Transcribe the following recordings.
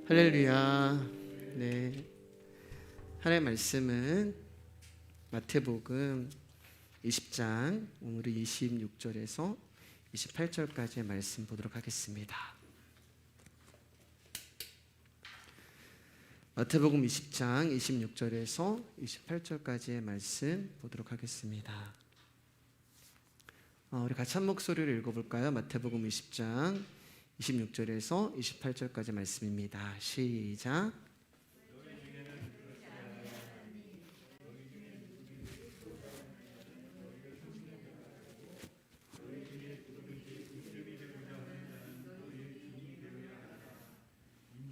할렐루야. 네. 하나님의 말씀은 마태복음 20장 오늘은 26절에서 28절까지의 말씀 보도록 하겠습니다. 마태복음 20장 26절에서 28절까지의 말씀 보도록 하겠습니다. 우리 같이 한 목소리로 읽어볼까요? 마태복음 20장 26절에서 28절까지 말씀입니다. 시작.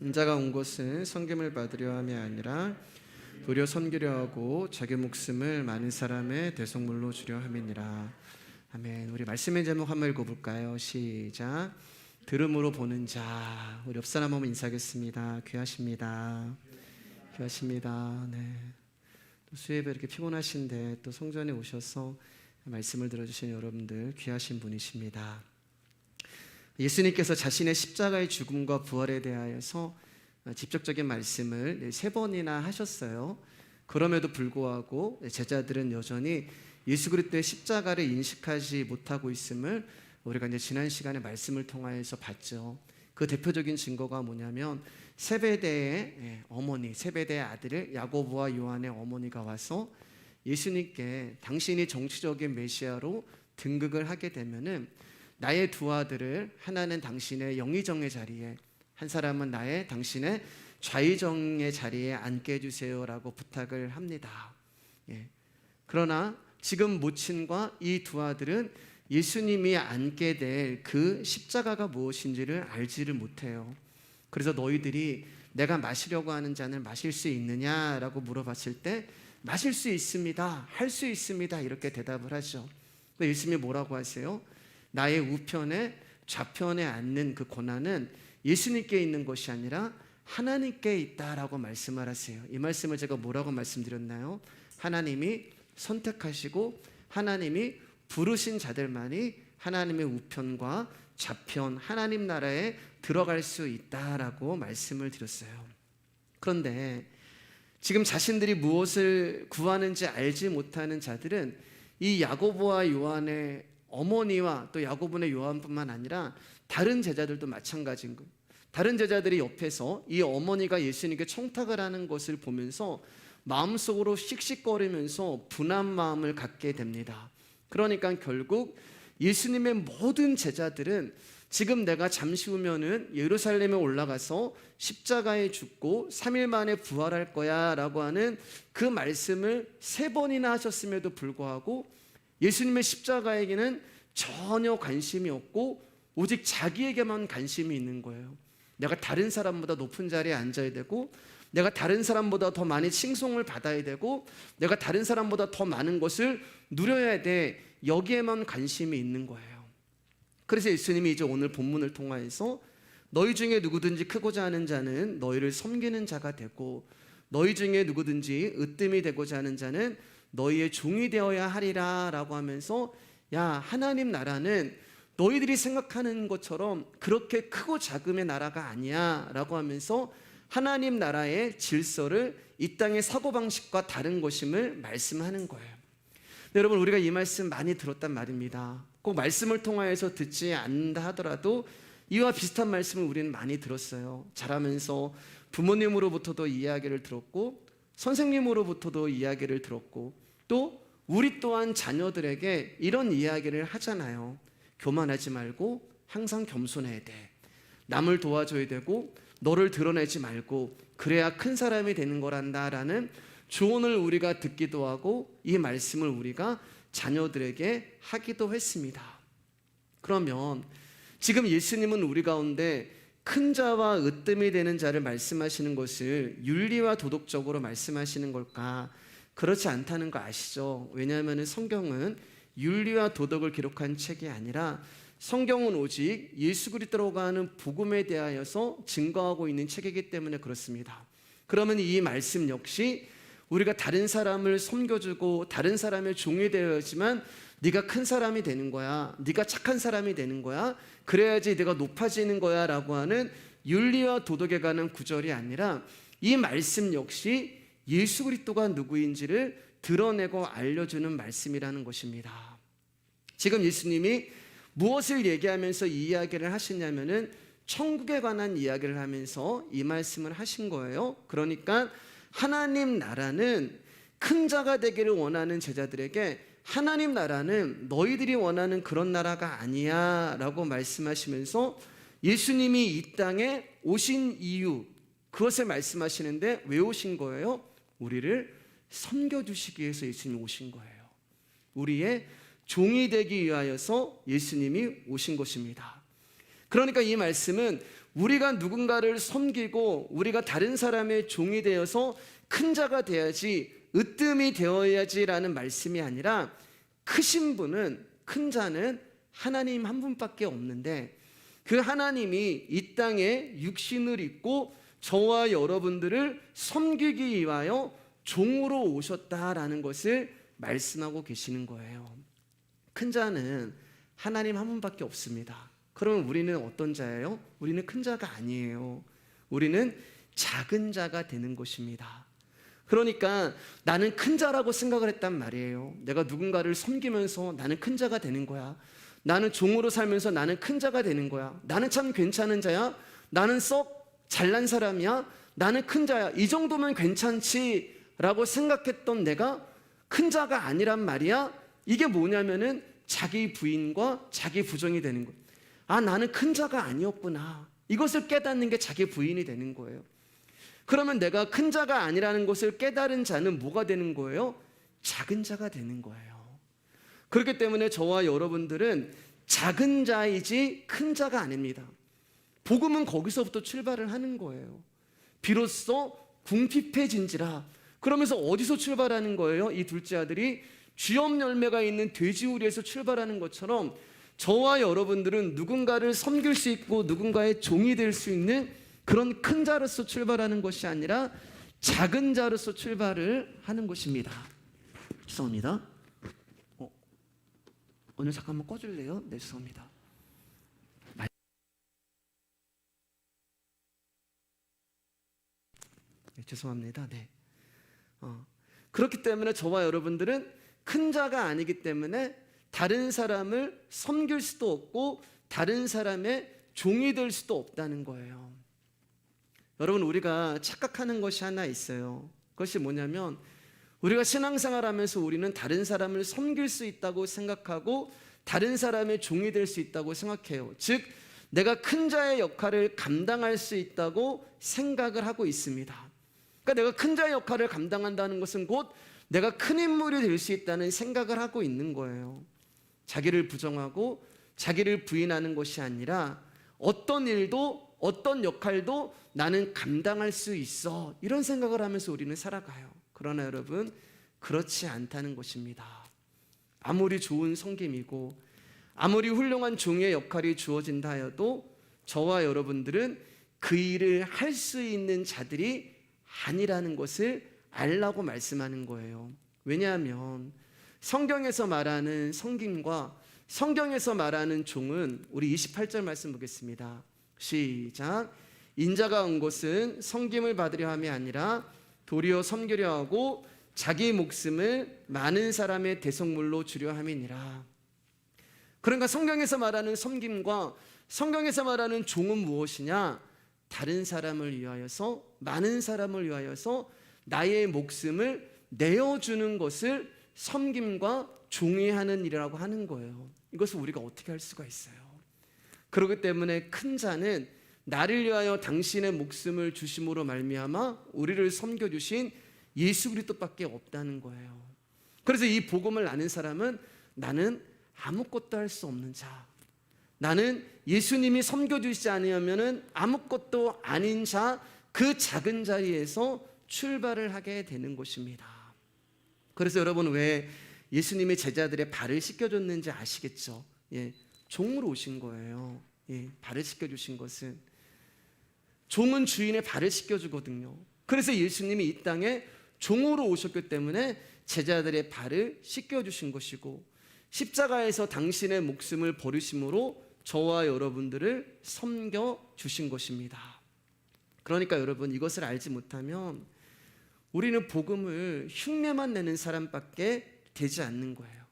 인자가 온 것은 섬김을 받으려 함이 아니라 도리어 섬기려 하고 자기 목숨을 많은 사람의 대속물로 주려 함이니라. 아멘. 우리 말씀의 제목 한번 읽어볼까요? 시작. 들음으로 보는 자. 우리 옆 사람 한번 인사하겠습니다. 귀하십니다. 귀하십니다. 네. 또 수예배 이렇게 피곤하신데 또 성전에 오셔서 말씀을 들어주신 여러분들 귀하신 분이십니다. 예수님께서 자신의 십자가의 죽음과 부활에 대하여서 직접적인 말씀을 3번이나 하셨어요. 그럼에도 불구하고 제자들은 여전히 예수 그리스도의 십자가를 인식하지 못하고 있음을 우리가 이제 지난 시간에 말씀을 통하여서 봤죠. 그 대표적인 증거가 뭐냐면 세베대의 어머니, 세베대의 아들 야고보와 요한의 어머니가 와서 예수님께 당신이 정치적인 메시아로 등극을 하게 되면은 나의 두 아들을 하나는 당신의 영의정의 자리에, 한 사람은 당신의 좌의정의 자리에 앉게 해주세요라고 부탁을 합니다. 그러나 지금 모친과 이 두 아들은 예수님이 앉게 될 그 십자가가 무엇인지를 알지를 못해요. 그래서 너희들이 내가 마시려고 하는 잔을 마실 수 있느냐라고 물어봤을 때 마실 수 있습니다, 할 수 있습니다 이렇게 대답을 하죠. 근데 예수님이 뭐라고 하세요? 나의 우편에 좌편에 앉는 그 권한은 예수님께 있는 것이 아니라 하나님께 있다라고 말씀을 하세요. 이 말씀을 제가 뭐라고 말씀드렸나요? 하나님이 선택하시고 하나님이 부르신 자들만이 하나님의 우편과 좌편 하나님 나라에 들어갈 수 있다라고 말씀을 드렸어요. 그런데 지금 자신들이 무엇을 구하는지 알지 못하는 자들은 이 야고보와 요한의 어머니와 또 야고보의 요한뿐만 아니라 다른 제자들도 마찬가지인 거예요. 다른 제자들이 옆에서 이 어머니가 예수님께 청탁을 하는 것을 보면서 마음속으로 씩씩거리면서 분한 마음을 갖게 됩니다. 그러니까 결국 예수님의 모든 제자들은 지금 내가 잠시 후면은 예루살렘에 올라가서 십자가에 죽고 3일 만에 부활할 거야 라고 하는 그 말씀을 3번이나 하셨음에도 불구하고 예수님의 십자가에게는 전혀 관심이 없고 오직 자기에게만 관심이 있는 거예요. 내가 다른 사람보다 높은 자리에 앉아야 되고, 내가 다른 사람보다 더 많이 칭송을 받아야 되고, 내가 다른 사람보다 더 많은 것을 누려야 돼. 여기에만 관심이 있는 거예요. 그래서 예수님이 이제 오늘 본문을 통하여서 너희 중에 누구든지 크고자 하는 자는 너희를 섬기는 자가 되고, 너희 중에 누구든지 으뜸이 되고자 하는 자는 너희의 종이 되어야 하리라 라고 하면서, 야, 하나님 나라는 너희들이 생각하는 것처럼 그렇게 크고 작음의 나라가 아니야 라고 하면서 하나님 나라의 질서를 이 땅의 사고방식과 다른 것임을 말씀하는 거예요. 여러분, 우리가 이 말씀 많이 들었단 말입니다. 꼭 말씀을 통하여서 듣지 않는다 하더라도 이와 비슷한 말씀을 우리는 많이 들었어요. 자라면서 부모님으로부터도 이야기를 들었고, 선생님으로부터도 이야기를 들었고, 또 우리 또한 자녀들에게 이런 이야기를 하잖아요. 교만하지 말고 항상 겸손해야 돼. 남을 도와줘야 되고 너를 드러내지 말고 그래야 큰 사람이 되는 거란다라는 조언을 우리가 듣기도 하고 이 말씀을 우리가 자녀들에게 하기도 했습니다. 그러면 지금 예수님은 우리 가운데 큰 자와 으뜸이 되는 자를 말씀하시는 것을 윤리와 도덕적으로 말씀하시는 걸까? 그렇지 않다는 거 아시죠? 왜냐하면 성경은 윤리와 도덕을 기록한 책이 아니라 성경은 오직 예수 그리스도라고 하는 복음에 대하여서 증거하고 있는 책이기 때문에 그렇습니다. 그러면 이 말씀 역시 우리가 다른 사람을 섬겨주고 다른 사람의 종이 되어야지만 네가 큰 사람이 되는 거야, 네가 착한 사람이 되는 거야, 그래야지 네가 높아지는 거야 라고 하는 윤리와 도덕에 관한 구절이 아니라 이 말씀 역시 예수 그리스도가 누구인지를 드러내고 알려주는 말씀이라는 것입니다. 지금 예수님이 무엇을 얘기하면서 이 이야기를 하시냐면은 천국에 관한 이야기를 하면서 이 말씀을 하신 거예요. 그러니까 하나님 나라는 큰 자가 되기를 원하는 제자들에게 하나님 나라는 너희들이 원하는 그런 나라가 아니야 라고 말씀하시면서 예수님이 이 땅에 오신 이유, 그것을 말씀하시는데 왜 오신 거예요? 우리를 섬겨주시기 위해서 예수님이 오신 거예요. 우리의 종이 되기 위하여서 예수님이 오신 것입니다. 그러니까 이 말씀은 우리가 누군가를 섬기고 우리가 다른 사람의 종이 되어서 큰 자가 돼야지, 으뜸이 되어야지라는 말씀이 아니라 크신 분은, 큰 자는 하나님 한 분밖에 없는데 그 하나님이 이 땅에 육신을 입고 저와 여러분들을 섬기기 위하여 종으로 오셨다라는 것을 말씀하고 계시는 거예요. 큰 자는 하나님 한 분밖에 없습니다. 그러면 우리는 어떤 자예요? 우리는 큰 자가 아니에요. 우리는 작은 자가 되는 것입니다. 그러니까 나는 큰 자라고 생각을 했단 말이에요. 내가 누군가를 섬기면서 나는 큰 자가 되는 거야. 나는 종으로 살면서 나는 큰 자가 되는 거야. 나는 참 괜찮은 자야. 나는 썩 잘난 사람이야. 나는 큰 자야. 이 정도면 괜찮지 라고 생각했던 내가 큰 자가 아니란 말이야. 이게 뭐냐면은 자기 부인과 자기 부정이 되는 거예요. 아, 나는 큰 자가 아니었구나. 이것을 깨닫는 게 자기 부인이 되는 거예요. 그러면 내가 큰 자가 아니라는 것을 깨달은 자는 뭐가 되는 거예요? 작은 자가 되는 거예요. 그렇기 때문에 저와 여러분들은 작은 자이지 큰 자가 아닙니다. 복음은 거기서부터 출발을 하는 거예요. 비로소 궁핍해진지라. 그러면서 어디서 출발하는 거예요? 이 둘째 아들이 쥐엄 열매가 있는 돼지우리에서 출발하는 것처럼 저와 여러분들은 누군가를 섬길 수 있고 누군가의 종이 될 수 있는 그런 큰 자로서 출발하는 것이 아니라 작은 자로서 출발을 하는 것입니다. 죄송합니다. 오늘 잠깐만 꺼줄래요? 네, 죄송합니다. 네, 죄송합니다. 네. 그렇기 때문에 저와 여러분들은 큰 자가 아니기 때문에 다른 사람을 섬길 수도 없고 다른 사람의 종이 될 수도 없다는 거예요. 여러분, 우리가 착각하는 것이 하나 있어요. 그것이 뭐냐면 우리가 신앙생활하면서 우리는 다른 사람을 섬길 수 있다고 생각하고 다른 사람의 종이 될 수 있다고 생각해요. 즉 내가 큰 자의 역할을 감당할 수 있다고 생각을 하고 있습니다. 그러니까 내가 큰 자의 역할을 감당한다는 것은 곧 내가 큰 인물이 될 수 있다는 생각을 하고 있는 거예요. 자기를 부정하고 자기를 부인하는 것이 아니라 어떤 일도 어떤 역할도 나는 감당할 수 있어, 이런 생각을 하면서 우리는 살아가요. 그러나 여러분, 그렇지 않다는 것입니다. 아무리 좋은 섬김이고 아무리 훌륭한 종의 역할이 주어진다 하여도 저와 여러분들은 그 일을 할 수 있는 자들이 아니라는 것을 알라고 말씀하는 거예요. 왜냐하면 성경에서 말하는 섬김과 성경에서 말하는 종은, 우리 28절 말씀 보겠습니다. 시작. 인자가 온 것은 섬김을 받으려 함이 아니라 도리어 섬기려 하고 자기 목숨을 많은 사람의 대속물로 주려 함이니라. 그러니까 성경에서 말하는 섬김과 성경에서 말하는 종은 무엇이냐? 다른 사람을 위하여서, 많은 사람을 위하여서 나의 목숨을 내어주는 것을 섬김과 종이 하는 일이라고 하는 거예요. 이것을 우리가 어떻게 할 수가 있어요? 그렇기 때문에 큰 자는 나를 위하여 당신의 목숨을 주심으로 말미암아 우리를 섬겨주신 예수 그리스도밖에 없다는 거예요. 그래서 이 복음을 아는 사람은 나는 아무것도 할 수 없는 자, 나는 예수님이 섬겨주시지 않으면 아무것도 아닌 자, 그 작은 자리에서 출발을 하게 되는 것입니다. 그래서 여러분, 왜 예수님의 제자들의 발을 씻겨줬는지 아시겠죠? 예, 종으로 오신 거예요. 예, 발을 씻겨주신 것은, 종은 주인의 발을 씻겨주거든요. 그래서 예수님이 이 땅에 종으로 오셨기 때문에 제자들의 발을 씻겨주신 것이고, 십자가에서 당신의 목숨을 버리심으로 저와 여러분들을 섬겨주신 것입니다. 그러니까 여러분, 이것을 알지 못하면 우리는 복음을 흉내만 내는 사람밖에 되지 않는 거예요.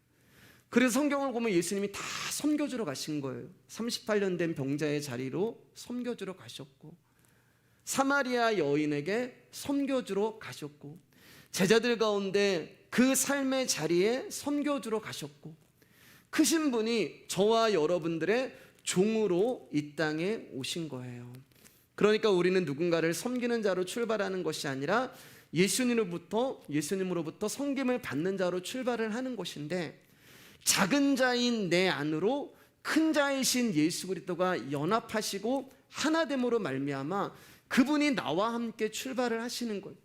그래서 성경을 보면 예수님이 다 섬겨주러 가신 거예요. 38년 된 병자의 자리로 섬겨주러 가셨고, 사마리아 여인에게 섬겨주러 가셨고, 제자들 가운데 그 삶의 자리에 섬겨주러 가셨고, 크신 분이 저와 여러분들의 종으로 이 땅에 오신 거예요. 그러니까 우리는 누군가를 섬기는 자로 출발하는 것이 아니라 예수님으로부터 섬김을 받는 자로 출발을 하는 것인데, 작은 자인 내 안으로 큰 자이신 예수 그리스도가 연합하시고 하나됨으로 말미암아 그분이 나와 함께 출발을 하시는 거예요.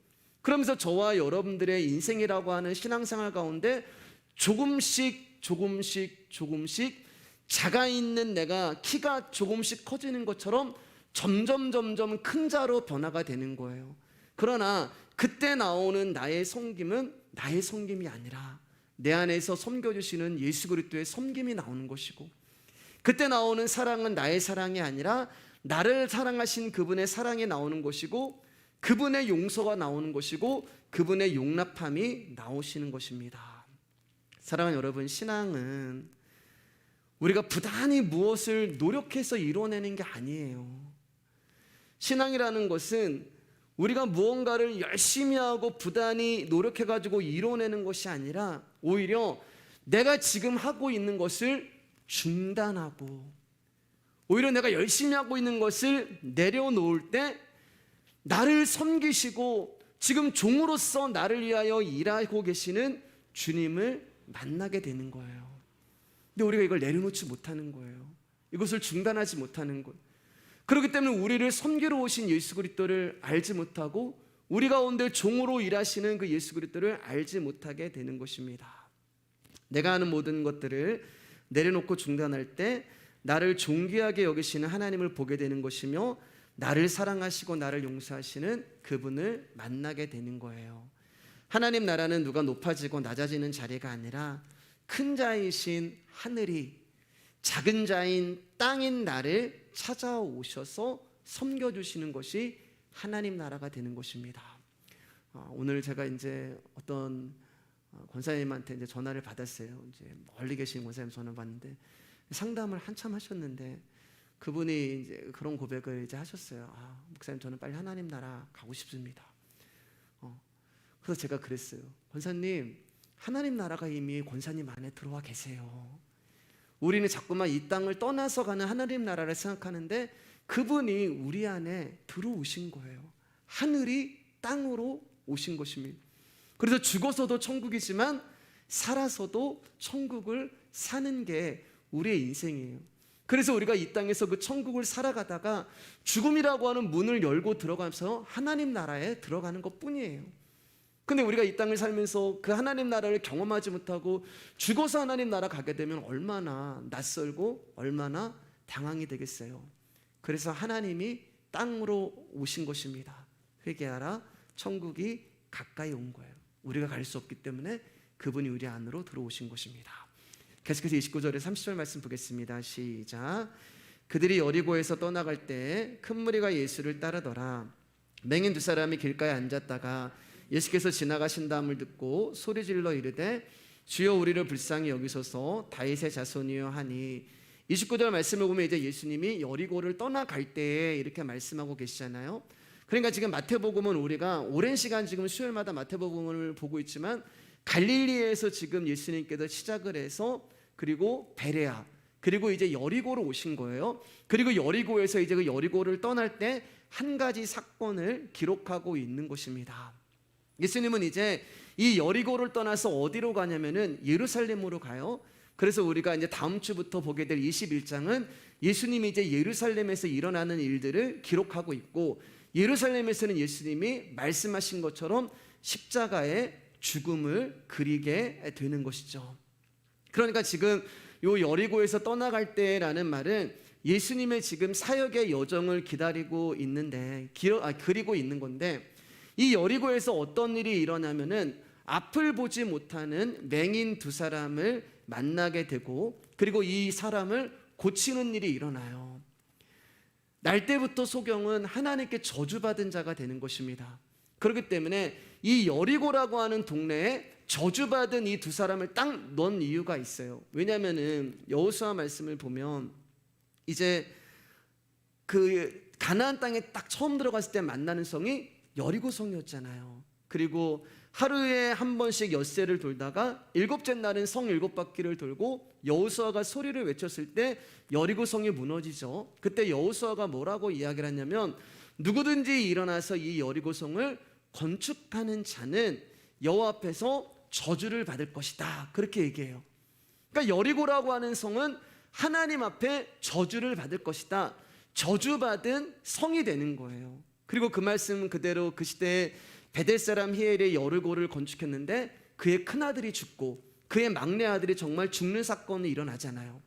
그러면서 저와 여러분들의 인생이라고 하는 신앙생활 가운데 조금씩 작아 있는 내가 키가 조금씩 커지는 것처럼 점점 큰 자로 변화가 되는 거예요. 그러나 그때 나오는 나의 섬김은 나의 섬김이 아니라 내 안에서 섬겨주시는 예수 그리스도의 섬김이 나오는 것이고, 그때 나오는 사랑은 나의 사랑이 아니라 나를 사랑하신 그분의 사랑이 나오는 것이고, 그분의 용서가 나오는 것이고, 그분의 용납함이 나오시는 것입니다. 사랑하는 여러분, 신앙은 우리가 부단히 무엇을 노력해서 이뤄내는 게 아니에요. 신앙이라는 것은 우리가 무언가를 열심히 하고 부단히 노력해가지고 이뤄내는 것이 아니라 오히려 내가 지금 하고 있는 것을 중단하고, 오히려 내가 열심히 하고 있는 것을 내려놓을 때 나를 섬기시고 지금 종으로서 나를 위하여 일하고 계시는 주님을 만나게 되는 거예요. 근데 우리가 이걸 내려놓지 못하는 거예요. 이것을 중단하지 못하는 거예요. 그렇기 때문에 우리를 섬기러 오신 예수 그리스도를 알지 못하고 우리 가운데 종으로 일하시는 그 예수 그리스도를 알지 못하게 되는 것입니다. 내가 하는 모든 것들을 내려놓고 중단할 때 나를 존귀하게 여기시는 하나님을 보게 되는 것이며, 나를 사랑하시고 나를 용서하시는 그분을 만나게 되는 거예요. 하나님 나라는 누가 높아지고 낮아지는 자리가 아니라 큰 자이신 하늘이 작은 자인 땅인 나를 찾아오셔서 섬겨주시는 것이 하나님 나라가 되는 것입니다. 오늘 제가 이제 어떤 권사님한테 이제 전화를 받았어요. 이제 멀리 계신 권사님 전화 받는데 상담을 한참 하셨는데 그분이 이제 그런 고백을 이제 하셨어요. 목사님, 저는 빨리 하나님 나라 가고 싶습니다. 그래서 제가 그랬어요. 권사님, 하나님 나라가 이미 권사님 안에 들어와 계세요. 우리는 자꾸만 이 땅을 떠나서 가는 하나님 나라를 생각하는데 그분이 우리 안에 들어오신 거예요. 하늘이 땅으로 오신 것입니다. 그래서 죽어서도 천국이지만 살아서도 천국을 사는 게 우리의 인생이에요. 그래서 우리가 이 땅에서 그 천국을 살아가다가 죽음이라고 하는 문을 열고 들어가면서 하나님 나라에 들어가는 것뿐이에요. 근데 우리가 이 땅을 살면서 그 하나님 나라를 경험하지 못하고 죽어서 하나님 나라 가게 되면 얼마나 낯설고 얼마나 당황이 되겠어요. 그래서 하나님이 땅으로 오신 것입니다. 회개하라, 천국이 가까이 온 거예요. 우리가 갈 수 없기 때문에 그분이 우리 안으로 들어오신 것입니다. 계속해서 29절에 30절 말씀 보겠습니다. 시작. 그들이 여리고에서 떠나갈 때 큰 무리가 예수를 따르더라. 맹인 두 사람이 길가에 앉았다가 예수께서 지나가신다함을 듣고 소리질러 이르되 주여 우리를 불쌍히 여기소서 다윗의 자손이여 하니, 29절 말씀을 보면 이제 예수님이 여리고를 떠나갈 때에 이렇게 말씀하고 계시잖아요. 그러니까 지금 마태복음은 우리가 오랜 시간 지금 수요일마다 마태복음을 보고 있지만 갈릴리에서 지금 예수님께서 시작을 해서 그리고 베레아 그리고 이제 여리고로 오신 거예요. 그리고 여리고에서 이제 그 여리고를 떠날 때 한 가지 사건을 기록하고 있는 것입니다. 예수님은 이제 이 여리고를 떠나서 어디로 가냐면은 예루살렘으로 가요. 그래서 우리가 이제 다음 주부터 보게 될 21장은 예수님이 이제 예루살렘에서 일어나는 일들을 기록하고 있고, 예루살렘에서는 예수님이 말씀하신 것처럼 십자가의 죽음을 그리게 되는 것이죠. 그러니까 지금 요 여리고에서 떠나갈 때라는 말은 예수님의 지금 사역의 여정을 기다리고 있는데 그리고 있는 건데, 이 여리고에서 어떤 일이 일어나면은 앞을 보지 못하는 맹인 두 사람을 만나게 되고, 그리고 이 사람을 고치는 일이 일어나요. 날 때부터 소경은 하나님께 저주받은 자가 되는 것입니다. 그렇기 때문에 이 여리고라고 하는 동네에 저주받은 이 두 사람을 딱 넣은 이유가 있어요. 왜냐하면은 여호수아 말씀을 보면 이제 그 가나안 땅에 딱 처음 들어갔을 때 만나는 성이 여리고 성이었잖아요. 그리고 하루에 한 번씩 엿새를 돌다가 일곱째 날은 성 일곱 바퀴를 돌고 여호수아가 소리를 외쳤을 때 여리고 성이 무너지죠. 그때 여호수아가 뭐라고 이야기를 했냐면 누구든지 일어나서 이 여리고 성을 건축하는 자는 여호와 앞에서 저주를 받을 것이다, 그렇게 얘기해요. 그러니까 여리고라고 하는 성은 하나님 앞에 저주를 받을 것이다, 저주받은 성이 되는 거예요. 그리고 그 말씀 그대로 그 시대에 베델 사람 히엘의 여리고를 건축했는데 그의 큰아들이 죽고 그의 막내 아들이 정말 죽는 사건이 일어나잖아요.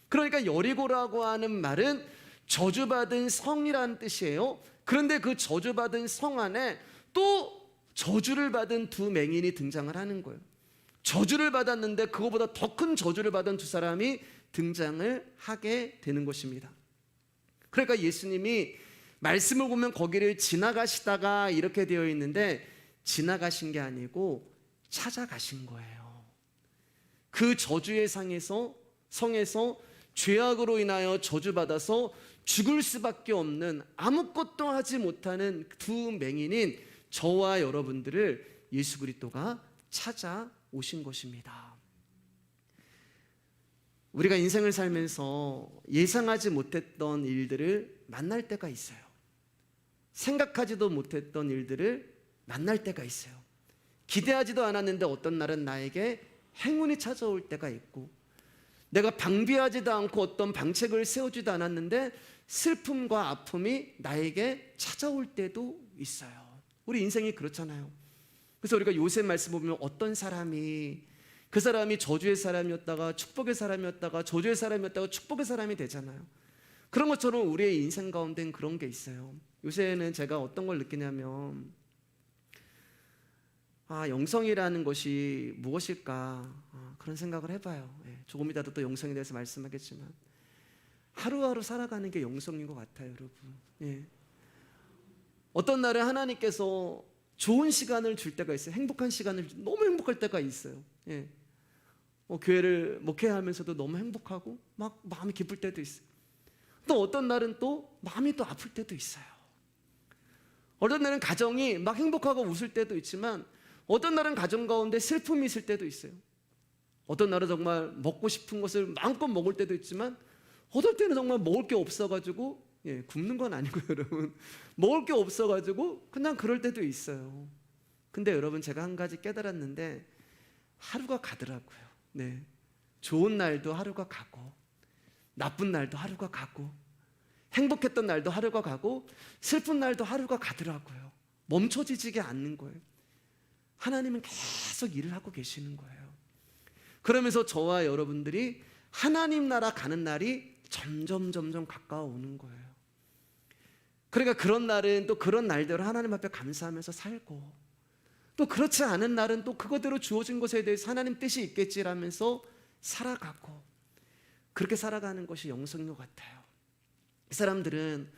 그러니까 여리고라고 하는 말은 저주받은 성이라는 뜻이에요. 그런데 그 저주받은 성 안에 또 저주를 받은 두 맹인이 등장을 하는 거예요. 저주를 받았는데 그거보다 더 큰 저주를 받은 두 사람이 등장을 하게 되는 것입니다. 그러니까 예수님이 말씀을 보면 거기를 지나가시다가 이렇게 되어 있는데 지나가신 게 아니고 찾아가신 거예요. 그 저주의 성에서 죄악으로 인하여 저주받아서 죽을 수밖에 없는 아무것도 하지 못하는 두 맹인인 저와 여러분들을 예수 그리스도가 찾아오신 것입니다. 우리가 인생을 살면서 예상하지 못했던 일들을 만날 때가 있어요. 생각하지도 못했던 일들을 만날 때가 있어요. 기대하지도 않았는데 어떤 날은 나에게 행운이 찾아올 때가 있고, 내가 방비하지도 않고 어떤 방책을 세우지도 않았는데 슬픔과 아픔이 나에게 찾아올 때도 있어요. 우리 인생이 그렇잖아요. 그래서 우리가 요셉 말씀 보면 어떤 사람이 그 사람이 저주의 사람이었다가 축복의 사람이었다가 저주의 사람이었다가 축복의 사람이 되잖아요. 그런 것처럼 우리의 인생 가운데는 그런 게 있어요. 요새는 제가 어떤 걸 느끼냐면 영성이라는 것이 무엇일까, 그런 생각을 해봐요. 조금 이따도 또 영성에 대해서 말씀하겠지만 하루하루 살아가는 게 영성인 것 같아요, 여러분. 어떤 날은 하나님께서 좋은 시간을 줄 때가 있어요. 행복한 시간을 너무 행복할 때가 있어요. 교회를 목회하면서도 너무 행복하고 막 마음이 기쁠 때도 있어요. 또 어떤 날은 또 마음이 또 아플 때도 있어요. 어떤 날은 가정이 막 행복하고 웃을 때도 있지만 어떤 날은 가정 가운데 슬픔이 있을 때도 있어요. 어떤 날은 정말 먹고 싶은 것을 마음껏 먹을 때도 있지만 어떨 때는 정말 먹을 게 없어가지고 굶는 건 아니고요, 여러분. 먹을 게 없어가지고 그냥 그럴 때도 있어요. 근데 여러분, 제가 한 가지 깨달았는데 하루가 가더라고요. 좋은 날도 하루가 가고 나쁜 날도 하루가 가고 행복했던 날도 하루가 가고 슬픈 날도 하루가 가더라고요. 멈춰지지 않는 거예요. 하나님은 계속 일을 하고 계시는 거예요. 그러면서 저와 여러분들이 하나님 나라 가는 날이 점점 가까워오는 거예요. 그러니까 그런 날은 또 그런 날대로 하나님 앞에 감사하면서 살고, 또 그렇지 않은 날은 또 그거대로 주어진 것에 대해서 하나님 뜻이 있겠지라면서 살아가고, 그렇게 살아가는 것이 영성인 것 같아요. 이 사람들은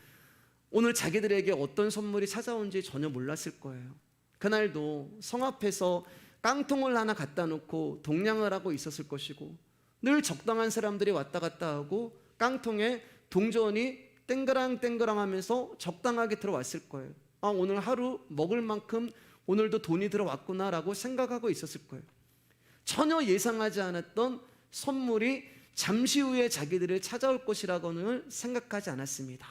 오늘 자기들에게 어떤 선물이 찾아온지 전혀 몰랐을 거예요. 그날도 성 앞에서 깡통을 하나 갖다 놓고 동냥을 하고 있었을 것이고, 늘 적당한 사람들이 왔다 갔다 하고 깡통에 동전이 땡그랑 하면서 적당하게 들어왔을 거예요. 오늘 하루 먹을 만큼 오늘도 돈이 들어왔구나라고 생각하고 있었을 거예요. 전혀 예상하지 않았던 선물이 잠시 후에 자기들을 찾아올 것이라고는 생각하지 않았습니다.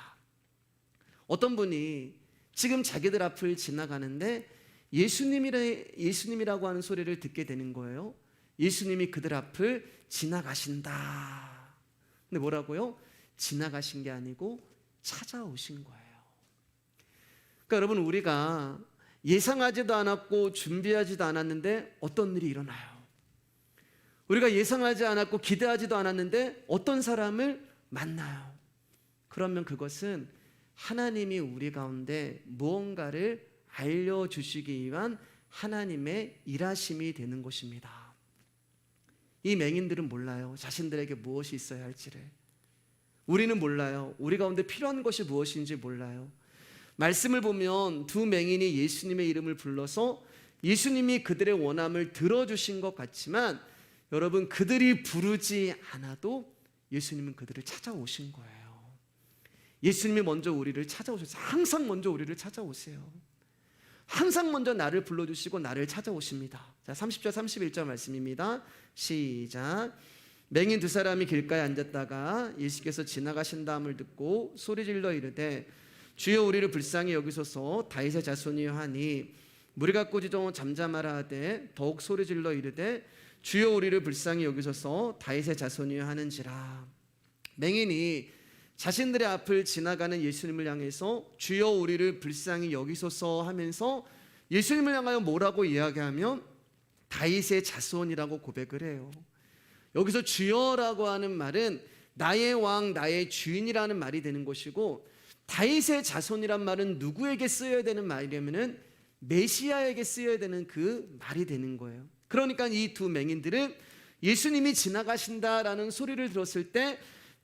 어떤 분이 지금 자기들 앞을 지나가는데 예수님이라고 하는 소리를 듣게 되는 거예요. 예수님이 그들 앞을 지나가신다. 근데 뭐라고요? 지나가신 게 아니고 찾아오신 거예요. 그러니까 여러분, 우리가 예상하지도 않았고 준비하지도 않았는데 어떤 일이 일어나요. 우리가 예상하지 않았고 기대하지도 않았는데 어떤 사람을 만나요. 그러면 그것은 하나님이 우리 가운데 무언가를 알려주시기 위한 하나님의 일하심이 되는 것입니다. 이 맹인들은 몰라요, 자신들에게 무엇이 있어야 할지를. 우리는 몰라요. 우리 가운데 필요한 것이 무엇인지 몰라요. 말씀을 보면 두 맹인이 예수님의 이름을 불러서 예수님이 그들의 원함을 들어주신 것 같지만 여러분, 그들이 부르지 않아도 예수님은 그들을 찾아오신 거예요. 예수님이 먼저 우리를 찾아오셨어요. 항상 먼저 우리를 찾아오세요. 항상 먼저 나를 불러주시고 나를 찾아오십니다. 자, 30절 31절 말씀입니다. 시작. 맹인 두 사람이 길가에 앉았다가 예수께서 지나가신 다음을 듣고 소리질러 이르되 주여 우리를 불쌍히 여기소서 다윗의 자손이여 하니 무리가 꾸짖어 잠잠하라 하되 더욱 소리질러 이르되 주여 우리를 불쌍히 여기소서 다윗의 자손이여 하는지라. 맹인이 자신들의 앞을 지나가는 예수님을 향해서 주여 우리를 불쌍히 여기소서 하면서 예수님을 향하여 뭐라고 이야기하면 다윗의 자손이라고 고백을 해요. 여기서 주여라고 하는 말은 나의 왕, 나의 주인이라는 말이 되는 것이고, 다윗의 자손이란 말은 누구에게 쓰여야 되는 말이냐면은 메시아에게 쓰여야 되는 그 말이 되는 거예요. 그러니까 이 두 맹인들은 예수님이 지나가신다라는 소리를 들었을 때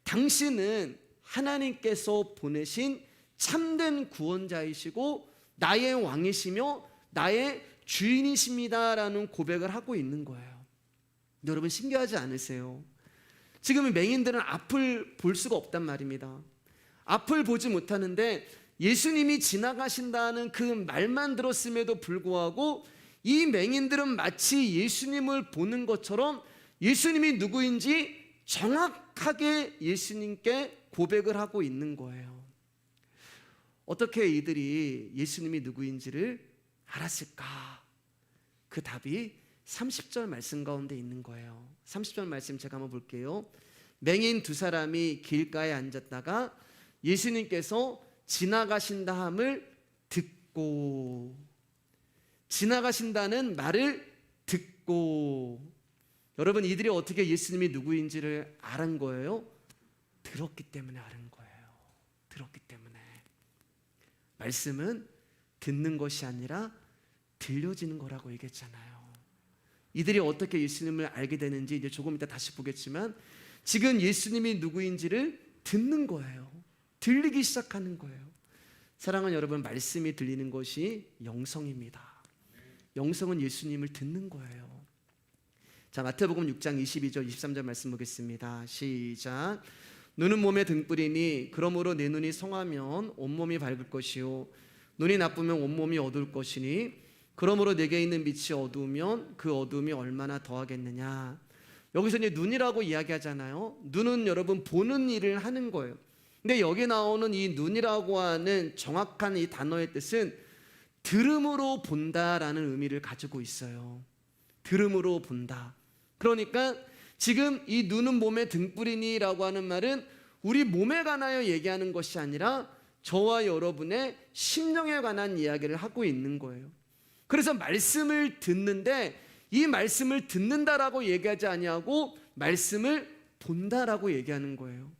당신은 하나님께서 보내신 참된 구원자이시고 나의 왕이시며 나의 주인이십니다라는 고백을 하고 있는 거예요. 여러분, 신기하지 않으세요? 지금 맹인들은 앞을 볼 수가 없단 말입니다. 앞을 보지 못하는데 예수님이 지나가신다는 그 말만 들었음에도 불구하고 이 맹인들은 마치 예수님을 보는 것처럼 예수님이 누구인지 정확하게 예수님께 고백을 하고 있는 거예요. 어떻게 이들이 예수님이 누구인지를 알았을까? 그 답이 30절 말씀 가운데 있는 거예요. 30절 말씀 제가 한번 볼게요. 맹인 두 사람이 길가에 앉았다가 예수님께서 지나가신다 함을 듣고, 지나가신다는 말을 듣고, 여러분, 이들이 어떻게 예수님이 누구인지를 알은 거예요? 들었기 때문에 알은 거예요. 들었기 때문에. 말씀은 듣는 것이 아니라 들려지는 거라고 얘기했잖아요. 이들이 어떻게 예수님을 알게 되는지 이제 조금 이따 다시 보겠지만 지금 예수님이 누구인지를 듣는 거예요. 들리기 시작하는 거예요. 사랑하는 여러분, 말씀이 들리는 것이 영성입니다. 영성은 예수님을 듣는 거예요. 자, 마태복음 6장 22절 23절 말씀 보겠습니다. 시작. 눈은 몸의 등불이니 그러므로 내 눈이 성하면 온몸이 밝을 것이요 눈이 나쁘면 온몸이 어두울 것이니 그러므로 내게 있는 빛이 어두우면 그 어두움이 얼마나 더하겠느냐. 여기서 이제 눈이라고 이야기하잖아요. 눈은 여러분 보는 일을 하는 거예요. 근데 여기 나오는 이 눈이라고 하는 정확한 이 단어의 뜻은 들음으로 본다라는 의미를 가지고 있어요. 들음으로 본다. 그러니까 지금 이 눈은 몸의 등불이니라고 하는 말은 우리 몸에 관하여 얘기하는 것이 아니라 저와 여러분의 심령에 관한 이야기를 하고 있는 거예요. 그래서 말씀을 듣는데 이 말씀을 듣는다라고 얘기하지 아니하고 말씀을 본다라고 얘기하는 거예요.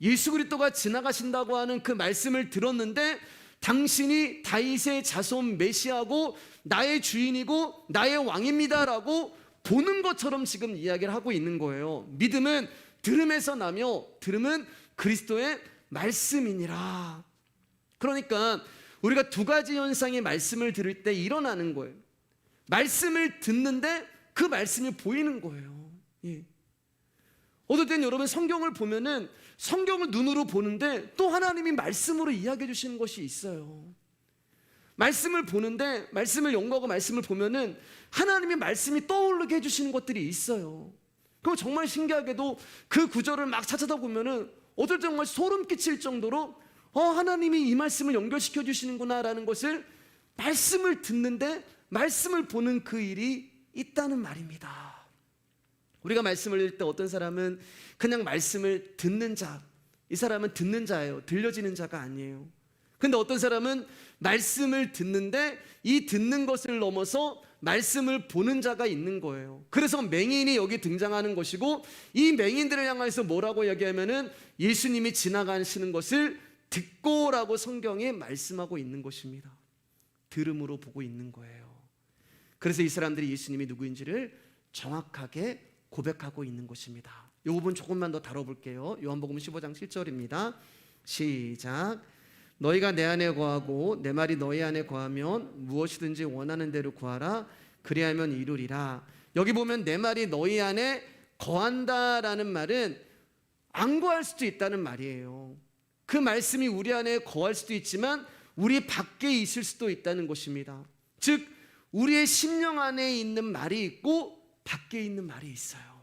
예수 그리스도가 지나가신다고 하는 그 말씀을 들었는데 당신이 다윗의 자손 메시아고 나의 주인이고 나의 왕입니다라고 보는 것처럼 지금 이야기를 하고 있는 거예요. 믿음은 들음에서 나며 들음은 그리스도의 말씀이니라. 그러니까 우리가 두 가지 현상이 말씀을 들을 때 일어나는 거예요. 말씀을 듣는데 그 말씀이 보이는 거예요. 예. 어떨 땐 여러분 성경을 보면은 성경을 눈으로 보는데 또 하나님이 말씀으로 이야기해 주시는 것이 있어요. 말씀을 보는데 말씀을 연구하고 말씀을 보면은 하나님의 말씀이 떠오르게 해주시는 것들이 있어요. 그럼 정말 신기하게도 그 구절을 막 찾아다 보면은 어떨 때 정말 소름 끼칠 정도로 하나님이 이 말씀을 연결시켜 주시는구나라는 것을 말씀을 듣는데 말씀을 보는 그 일이 있다는 말입니다. 우리가 말씀을 읽을 때 어떤 사람은 그냥 말씀을 듣는 자, 이 사람은 듣는 자예요. 들려지는 자가 아니에요. 근데 어떤 사람은 말씀을 듣는데 이 듣는 것을 넘어서 말씀을 보는 자가 있는 거예요. 그래서 맹인이 여기 등장하는 것이고 이 맹인들을 향해서 뭐라고 얘기하면은 예수님이 지나가시는 것을 듣고라고 성경에 말씀하고 있는 것입니다. 들음으로 보고 있는 거예요. 그래서 이 사람들이 예수님이 누구인지를 정확하게 고백하고 있는 것입니다. 이 부분 조금만 더 다뤄볼게요. 요한복음 15장 7절입니다. 시작. 너희가 내 안에 거하고 내 말이 너희 안에 거하면 무엇이든지 원하는 대로 구하라. 그리하면 이루리라. 여기 보면 내 말이 너희 안에 거한다라는 말은 안 거할 수도 있다는 말이에요. 그 말씀이 우리 안에 거할 수도 있지만 우리 밖에 있을 수도 있다는 것입니다. 즉 우리의 심령 안에 있는 말이 있고 밖에 있는 말이 있어요.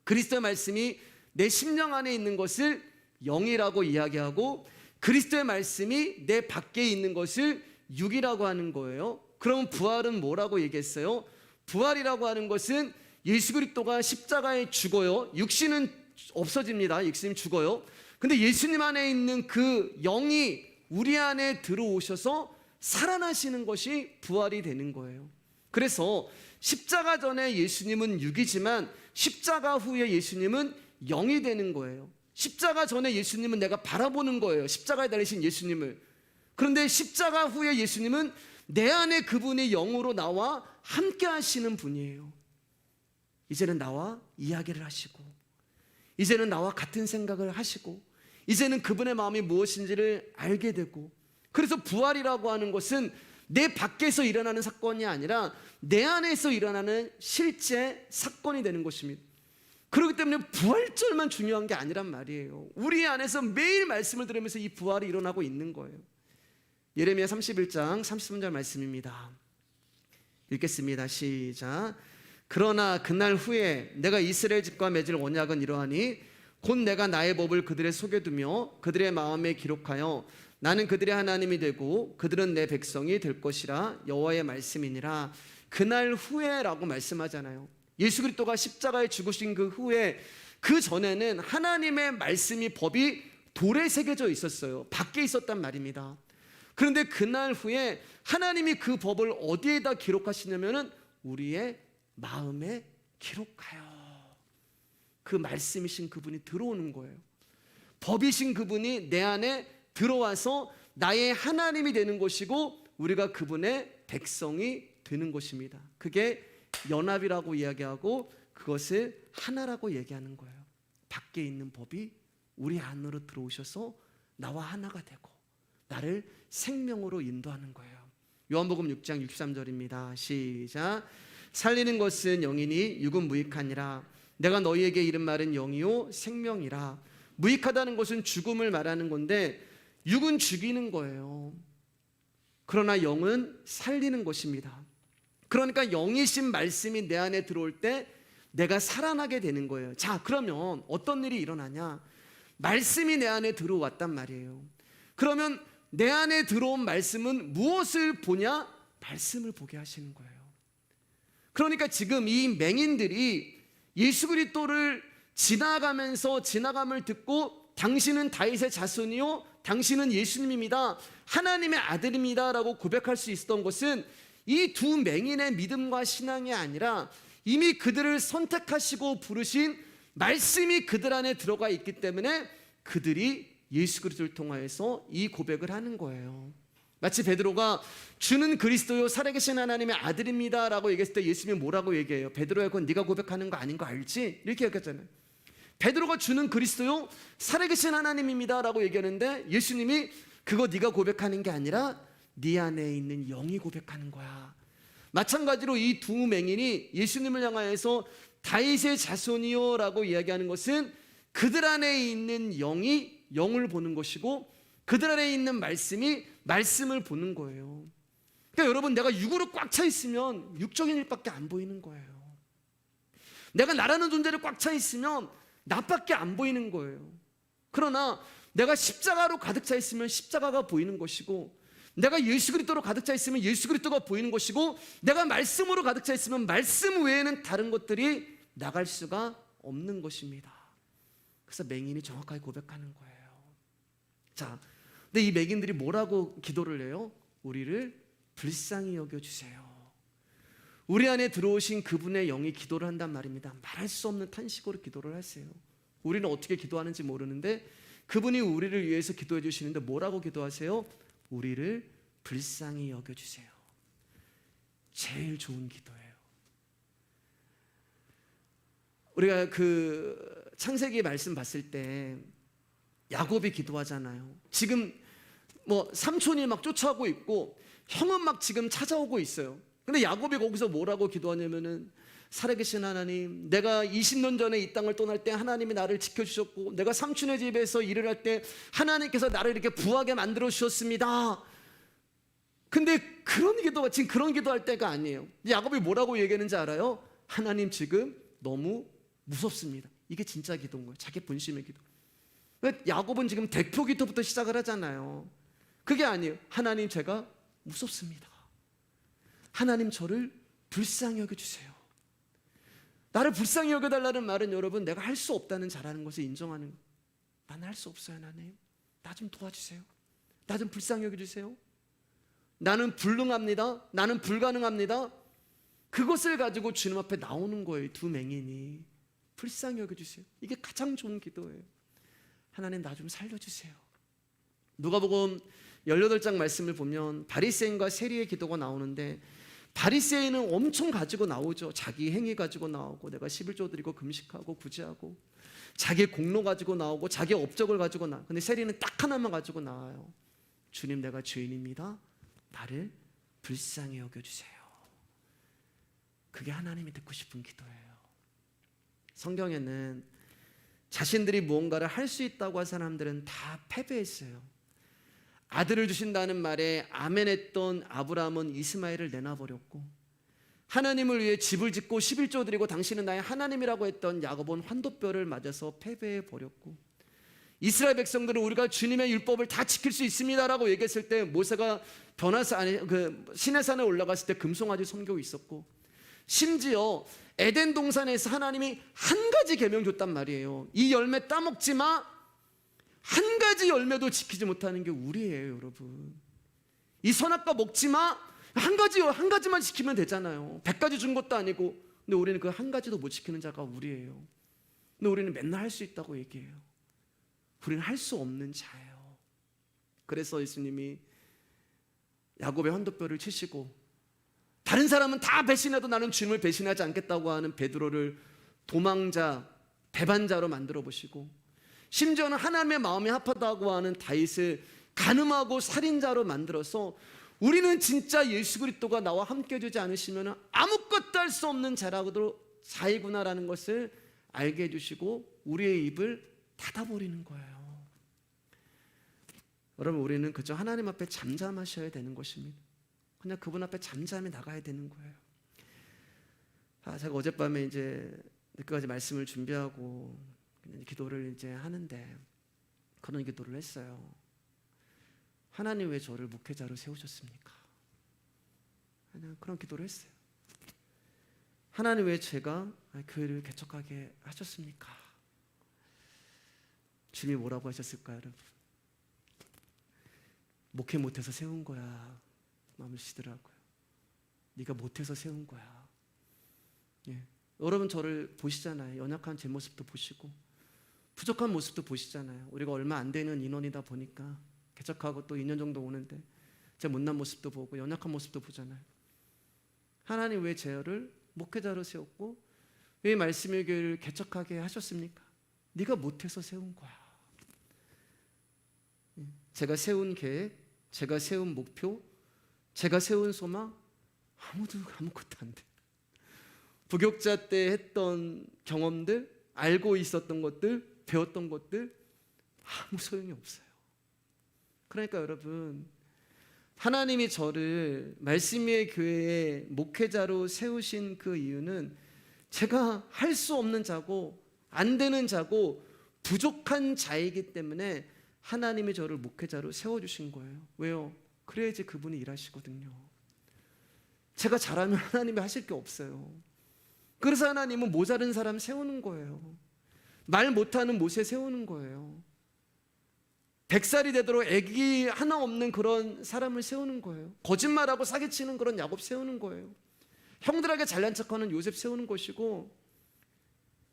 그리스도의 말씀이 내 심령 안에 있는 것을 영이라고 이야기하고 그리스도의 말씀이 내 밖에 있는 것을 육이라고 하는 거예요. 그럼 부활은 뭐라고 얘기했어요? 부활이라고 하는 것은 예수 그리스도가 십자가에 죽어요. 육신은 없어집니다. 육신은 죽어요. 근데 예수님 안에 있는 그 영이 우리 안에 들어오셔서 살아나시는 것이 부활이 되는 거예요. 그래서 십자가 전에 예수님은 육이지만 십자가 후에 예수님은 영이 되는 거예요. 십자가 전에 예수님은 내가 바라보는 거예요. 십자가에 달리신 예수님을. 그런데 십자가 후에 예수님은 내 안에 그분이 영으로 나와 함께 하시는 분이에요. 이제는 나와 이야기를 하시고 이제는 나와 같은 생각을 하시고 이제는 그분의 마음이 무엇인지를 알게 되고, 그래서 부활이라고 하는 것은 내 밖에서 일어나는 사건이 아니라 내 안에서 일어나는 실제 사건이 되는 것입니다. 그렇기 때문에 부활절만 중요한 게 아니란 말이에요. 우리 안에서 매일 말씀을 들으면서 이 부활이 일어나고 있는 거예요. 예레미야 31장 33절 말씀입니다. 읽겠습니다. 시작. 그러나 그날 후에 내가 이스라엘 집과 맺을 언약은 이러하니 곧 내가 나의 법을 그들의 속에 두며 그들의 마음에 기록하여 나는 그들의 하나님이 되고 그들은 내 백성이 될 것이라. 여호와의 말씀이니라. 그날 후에라고 말씀하잖아요. 예수 그리스도가 십자가에 죽으신 그 후에, 그 전에는 하나님의 말씀이 법이 돌에 새겨져 있었어요. 밖에 있었단 말입니다. 그런데 그날 후에 하나님이 그 법을 어디에다 기록하시냐면은 우리의 마음에 기록하여. 그 말씀이신 그분이 들어오는 거예요. 법이신 그분이 내 안에 들어와서 나의 하나님이 되는 것이고 우리가 그분의 백성이 되는 것입니다. 그게 연합이라고 이야기하고 그것을 하나라고 얘기하는 거예요. 밖에 있는 법이 우리 안으로 들어오셔서 나와 하나가 되고 나를 생명으로 인도하는 거예요. 요한복음 6장 63절입니다. 시작. 살리는 것은 영이니 육은 무익하니라. 내가 너희에게 이른 말은 영이요 생명이라. 무익하다는 것은 죽음을 말하는 건데 육은 죽이는 거예요. 그러나 영은 살리는 것입니다. 그러니까 영이신 말씀이 내 안에 들어올 때 내가 살아나게 되는 거예요. 자, 그러면 어떤 일이 일어나냐? 말씀이 내 안에 들어왔단 말이에요. 그러면 내 안에 들어온 말씀은 무엇을 보냐? 말씀을 보게 하시는 거예요. 그러니까 지금 이 맹인들이 예수 그리스도를 지나감을 듣고 당신은 다윗의 자손이요 당신은 예수님입니다, 하나님의 아들입니다 라고 고백할 수 있었던 것은 이 두 맹인의 믿음과 신앙이 아니라 이미 그들을 선택하시고 부르신 말씀이 그들 안에 들어가 있기 때문에 그들이 예수 그리스도를 통하여서 이 고백을 하는 거예요. 마치 베드로가 주는 그리스도요 살아계신 하나님의 아들입니다 라고 얘기했을 때 예수님이 뭐라고 얘기해요? 베드로야, 그건 네가 고백하는 거 아닌 거 알지? 이렇게 얘기했잖아요. 베드로가 주는 그리스도요 살아계신 하나님입니다 라고 얘기하는데 예수님이 그거 네가 고백하는 게 아니라 네 안에 있는 영이 고백하는 거야. 마찬가지로 이 두 맹인이 예수님을 향하여서 다윗의 자손이요 라고 이야기하는 것은 그들 안에 있는 영이 영을 보는 것이고 그들 안에 있는 말씀이 말씀을 보는 거예요. 그러니까 여러분, 내가 육으로 꽉 차 있으면 육적인 일밖에 안 보이는 거예요. 내가 나라는 존재를 꽉 차 있으면 나밖에 안 보이는 거예요. 그러나 내가 십자가로 가득 차 있으면 십자가가 보이는 것이고, 내가 예수 그리스도로 가득 차 있으면 예수 그리스도가 보이는 것이고, 내가 말씀으로 가득 차 있으면 말씀 외에는 다른 것들이 나갈 수가 없는 것입니다. 그래서 맹인이 정확하게 고백하는 거예요. 자, 근데 이 맹인들이 뭐라고 기도를 해요? 우리를 불쌍히 여겨주세요. 우리 안에 들어오신 그분의 영이 기도를 한단 말입니다. 말할 수 없는 탄식으로 기도를 하세요. 우리는 어떻게 기도하는지 모르는데 그분이 우리를 위해서 기도해 주시는데 뭐라고 기도하세요? 우리를 불쌍히 여겨주세요. 제일 좋은 기도예요. 우리가 창세기 말씀 봤을 때 야곱이 기도하잖아요. 지금 뭐 삼촌이 막 쫓아오고 있고 형은 막 지금 찾아오고 있어요. 근데 야곱이 거기서 뭐라고 기도하냐면은 살아계신 하나님, 내가 20년 전에 이 땅을 떠날 때 하나님이 나를 지켜주셨고, 내가 삼촌의 집에서 일을 할 때 하나님께서 나를 이렇게 부하게 만들어 주셨습니다. 근데 그런 기도가 지금 그런 기도할 때가 아니에요. 야곱이 뭐라고 얘기했는지 알아요? 하나님, 지금 너무 무섭습니다. 이게 진짜 기도인 거예요. 자기 본심의 기도. 야곱은 지금 대표 기도부터 시작을 하잖아요. 그게 아니에요. 하나님, 제가 무섭습니다. 하나님, 저를 불쌍히 여겨주세요. 나를 불쌍히 여겨달라는 말은 여러분, 내가 할 수 없다는 자라는 것을 인정하는 거예요. 나는 할 수 없어요. 하나님, 나 좀 도와주세요. 나 좀 불쌍히 여겨주세요. 나는 불능합니다. 나는 불가능합니다. 그것을 가지고 주님 앞에 나오는 거예요. 두 맹인이 불쌍히 여겨주세요. 이게 가장 좋은 기도예요. 하나님, 나 좀 살려주세요. 누가복음 18장 말씀을 보면 바리새인과 세리의 기도가 나오는데, 바리새인은 엄청 가지고 나오죠. 자기 행위 가지고 나오고, 내가 11조 드리고 금식하고 구제하고, 자기 공로 가지고 나오고, 자기 업적을 가지고 나와요. 근데 세리는 딱 하나만 가지고 나와요. 주님, 내가 죄인입니다. 나를 불쌍히 여겨주세요. 그게 하나님이 듣고 싶은 기도예요. 성경에는 자신들이 무언가를 할 수 있다고 한 사람들은 다 패배했어요. 아들을 주신다는 말에 아멘했던 아브라함은 이스마엘을 내놔버렸고, 하나님을 위해 집을 짓고 11조 드리고 당신은 나의 하나님이라고 했던 야곱은 환도뼈를 맞아서 패배해버렸고, 이스라엘 백성들은 우리가 주님의 율법을 다 지킬 수 있습니다라고 얘기했을 때 모세가 시내산에 올라갔을 때 금송아지 섬기고 있었고, 심지어 에덴 동산에서 하나님이 한 가지 계명 줬단 말이에요. 이 열매 따먹지 마. 한 가지 열매도 지키지 못하는 게 우리예요, 여러분. 이 선악과 먹지 마. 한 가지만 지키면 되잖아요. 100가지 준 것도 아니고. 근데 우리는 그 한 가지도 못 지키는 자가 우리예요. 근데 우리는 맨날 할 수 있다고 얘기해요. 우리는 할 수 없는 자예요. 그래서 예수님이 야곱의 환도뼈를 치시고, 다른 사람은 다 배신해도 나는 주님을 배신하지 않겠다고 하는 베드로를 도망자, 배반자로 만들어 보시고, 심지어는 하나님의 마음에 합하다고 하는 다윗을 간음하고 살인자로 만들어서, 우리는 진짜 예수 그리스도가 나와 함께 해주지 않으시면 아무것도 할 수 없는 자이구나라는 것을 알게 해주시고 우리의 입을 닫아버리는 거예요. 여러분, 우리는 그저 하나님 앞에 잠잠하셔야 되는 것입니다. 그냥 그분 앞에 잠잠히 나가야 되는 거예요. 제가 어젯밤에 이제 늦게까지 말씀을 준비하고 기도를 이제 하는데 그런 기도를 했어요. 하나님, 왜 저를 목회자로 세우셨습니까? 그냥 그런 기도를 했어요. 하나님, 왜 제가 교회를 개척하게 하셨습니까? 주님이 뭐라고 하셨을까요, 여러분? 목회 못해서 세운 거야. 마음을 쓰시더라고요. 네가 못해서 세운 거야. 예. 여러분, 저를 보시잖아요. 연약한 제 모습도 보시고 부족한 모습도 보시잖아요. 우리가 얼마 안 되는 인원이다 보니까 개척하고 또 2년 정도 오는데 제 못난 모습도 보고 연약한 모습도 보잖아요. 하나님, 왜 저를 목회자로 세웠고 왜 말씀의 교회를 개척하게 하셨습니까? 네가 못해서 세운 거야. 제가 세운 계획, 제가 세운 목표, 제가 세운 소망, 아무것도 안 돼. 부교육자 때 했던 경험들, 알고 있었던 것들, 배웠던 것들, 아무 소용이 없어요. 그러니까 여러분, 하나님이 저를 말씀의 교회의 목회자로 세우신 그 이유는 제가 할 수 없는 자고 안 되는 자고 부족한 자이기 때문에 하나님이 저를 목회자로 세워주신 거예요. 왜요? 그래야지 그분이 일하시거든요. 제가 잘하면 하나님이 하실 게 없어요. 그래서 하나님은 모자른 사람 세우는 거예요. 말 못하는 모세 세우는 거예요. 100살이 되도록 애기 하나 없는 그런 사람을 세우는 거예요. 거짓말하고 사기치는 그런 야곱 세우는 거예요. 형들에게 잘난 척하는 요셉 세우는 것이고,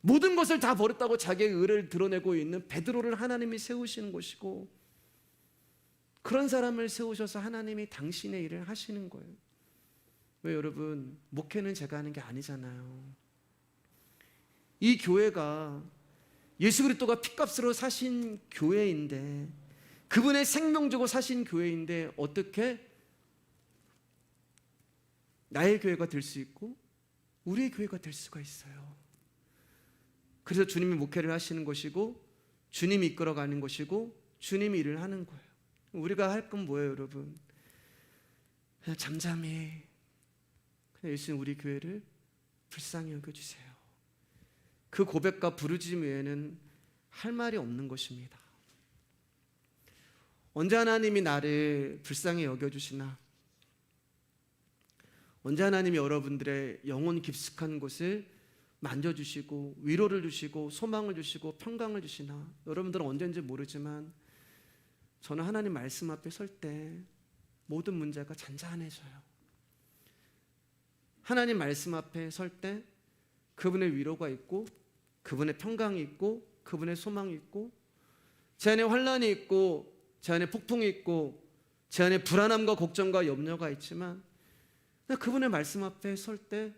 모든 것을 다 버렸다고 자기의 의를 드러내고 있는 베드로를 하나님이 세우시는 것이고, 그런 사람을 세우셔서 하나님이 당신의 일을 하시는 거예요. 왜 여러분, 목회는 제가 하는 게 아니잖아요. 이 교회가 예수 그리스도가 피값으로 사신 교회인데, 그분의 생명 주고 사신 교회인데 어떻게 나의 교회가 될 수 있고 우리의 교회가 될 수가 있어요. 그래서 주님이 목회를 하시는 것이고 주님이 이끌어가는 것이고 주님이 일을 하는 거예요. 우리가 할 건 뭐예요, 여러분? 그냥 잠잠히 그냥 예수님 우리 교회를 불쌍히 여겨주세요. 그 고백과 부르짖음 외에는 할 말이 없는 것입니다. 언제 하나님이 나를 불쌍히 여겨주시나? 언제 하나님이 여러분들의 영혼 깊숙한 곳을 만져주시고 위로를 주시고 소망을 주시고 평강을 주시나? 여러분들은 언제인지 모르지만 저는 하나님 말씀 앞에 설 때 모든 문제가 잔잔해져요. 하나님 말씀 앞에 설 때 그분의 위로가 있고 그분의 평강이 있고 그분의 소망이 있고 제 안에 환난이 있고 제 안에 폭풍이 있고 제 안에 불안함과 걱정과 염려가 있지만 그분의 말씀 앞에 설 때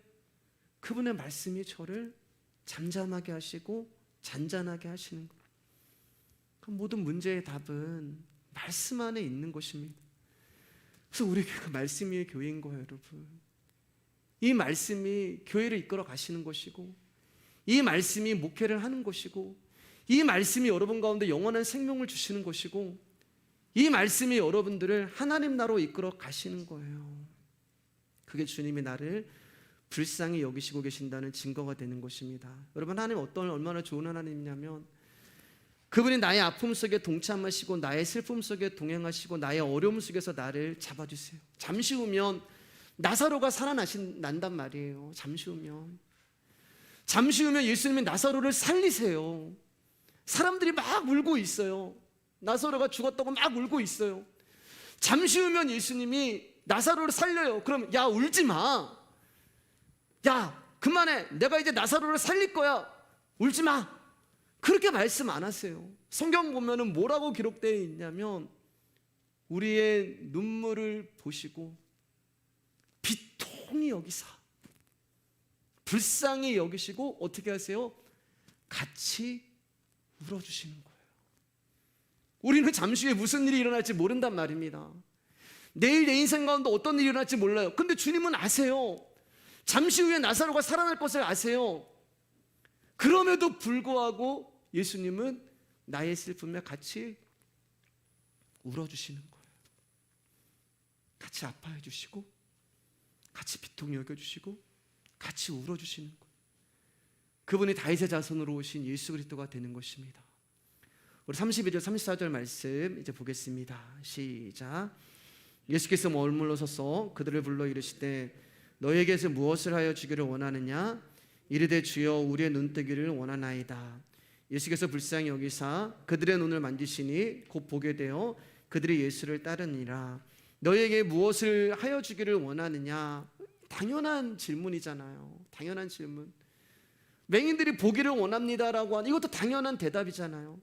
그분의 말씀이 저를 잠잠하게 하시고 잔잔하게 하시는 거예요. 그 모든 문제의 답은 말씀 안에 있는 것입니다. 그래서 우리 교회가 말씀 위의 교회인 거예요, 여러분. 이 말씀이 교회를 이끌어 가시는 것이고 이 말씀이 목회를 하는 것이고 이 말씀이 여러분 가운데 영원한 생명을 주시는 것이고 이 말씀이 여러분들을 하나님 나라로 이끌어 가시는 거예요. 그게 주님이 나를 불쌍히 여기시고 계신다는 증거가 되는 것입니다. 여러분, 하나님 얼마나 좋은 하나님이냐면 그분이 나의 아픔 속에 동참하시고 나의 슬픔 속에 동행하시고 나의 어려움 속에서 나를 잡아주세요. 잠시 후면 나사로가 살아난단 말이에요. 잠시 후면 예수님이 나사로를 살리세요. 사람들이 막 울고 있어요. 나사로가 죽었다고 막 울고 있어요. 잠시 후면 예수님이 나사로를 살려요. 그럼 야, 울지 마. 야, 그만해. 내가 이제 나사로를 살릴 거야. 울지 마. 그렇게 말씀 안 하세요. 성경 보면은 뭐라고 기록되어 있냐면 우리의 눈물을 보시고 비통히 여기사 불쌍히 여기시고 어떻게 하세요? 같이 울어주시는 거예요. 우리는 잠시 후에 무슨 일이 일어날지 모른단 말입니다. 내일 내 인생 가운데 어떤 일이 일어날지 몰라요. 근데 주님은 아세요. 잠시 후에 나사로가 살아날 것을 아세요. 그럼에도 불구하고 예수님은 나의 슬픔에 같이 울어주시는 거예요. 같이 아파해 주시고 같이 비통 여겨주시고 같이 울어주시는 거예요. 그분이 다윗의 자손으로 오신 예수 그리스도가 되는 것입니다. 우리 32절 34절 말씀 이제 보겠습니다. 시작. 예수께서 머물러 서서 그들을 불러 이르시되 너에게서 무엇을 하여 주기를 원하느냐? 이르되 주여 우리의 눈뜨기를 원하나이다. 예수께서 불쌍히 여기사 그들의 눈을 만지시니 곧 보게 되어 그들이 예수를 따르니라. 너에게 무엇을 하여 주기를 원하느냐? 당연한 질문이잖아요. 당연한 질문. 맹인들이 보기를 원합니다라고 하는 이것도 당연한 대답이잖아요.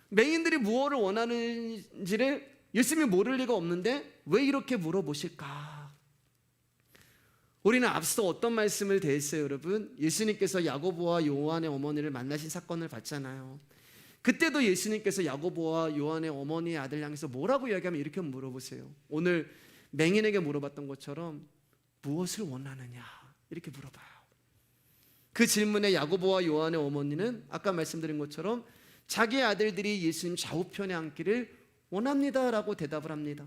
맹인들이 무엇을 원하는지를 예수님이 모를 리가 없는데 왜 이렇게 물어보실까? 우리는 앞서 어떤 말씀을 대했어요, 여러분? 예수님께서 야고보와 요한의 어머니를 만나신 사건을 봤잖아요. 그때도 예수님께서 야고보와 요한의 어머니의 아들 향해서 뭐라고 이야기하면 이렇게 물어보세요. 오늘 맹인에게 물어봤던 것처럼 무엇을 원하느냐 이렇게 물어봐요. 그 질문에 야고보와 요한의 어머니는 아까 말씀드린 것처럼 자기 아들들이 예수님 좌우편에 앉기를 원합니다라고 대답을 합니다.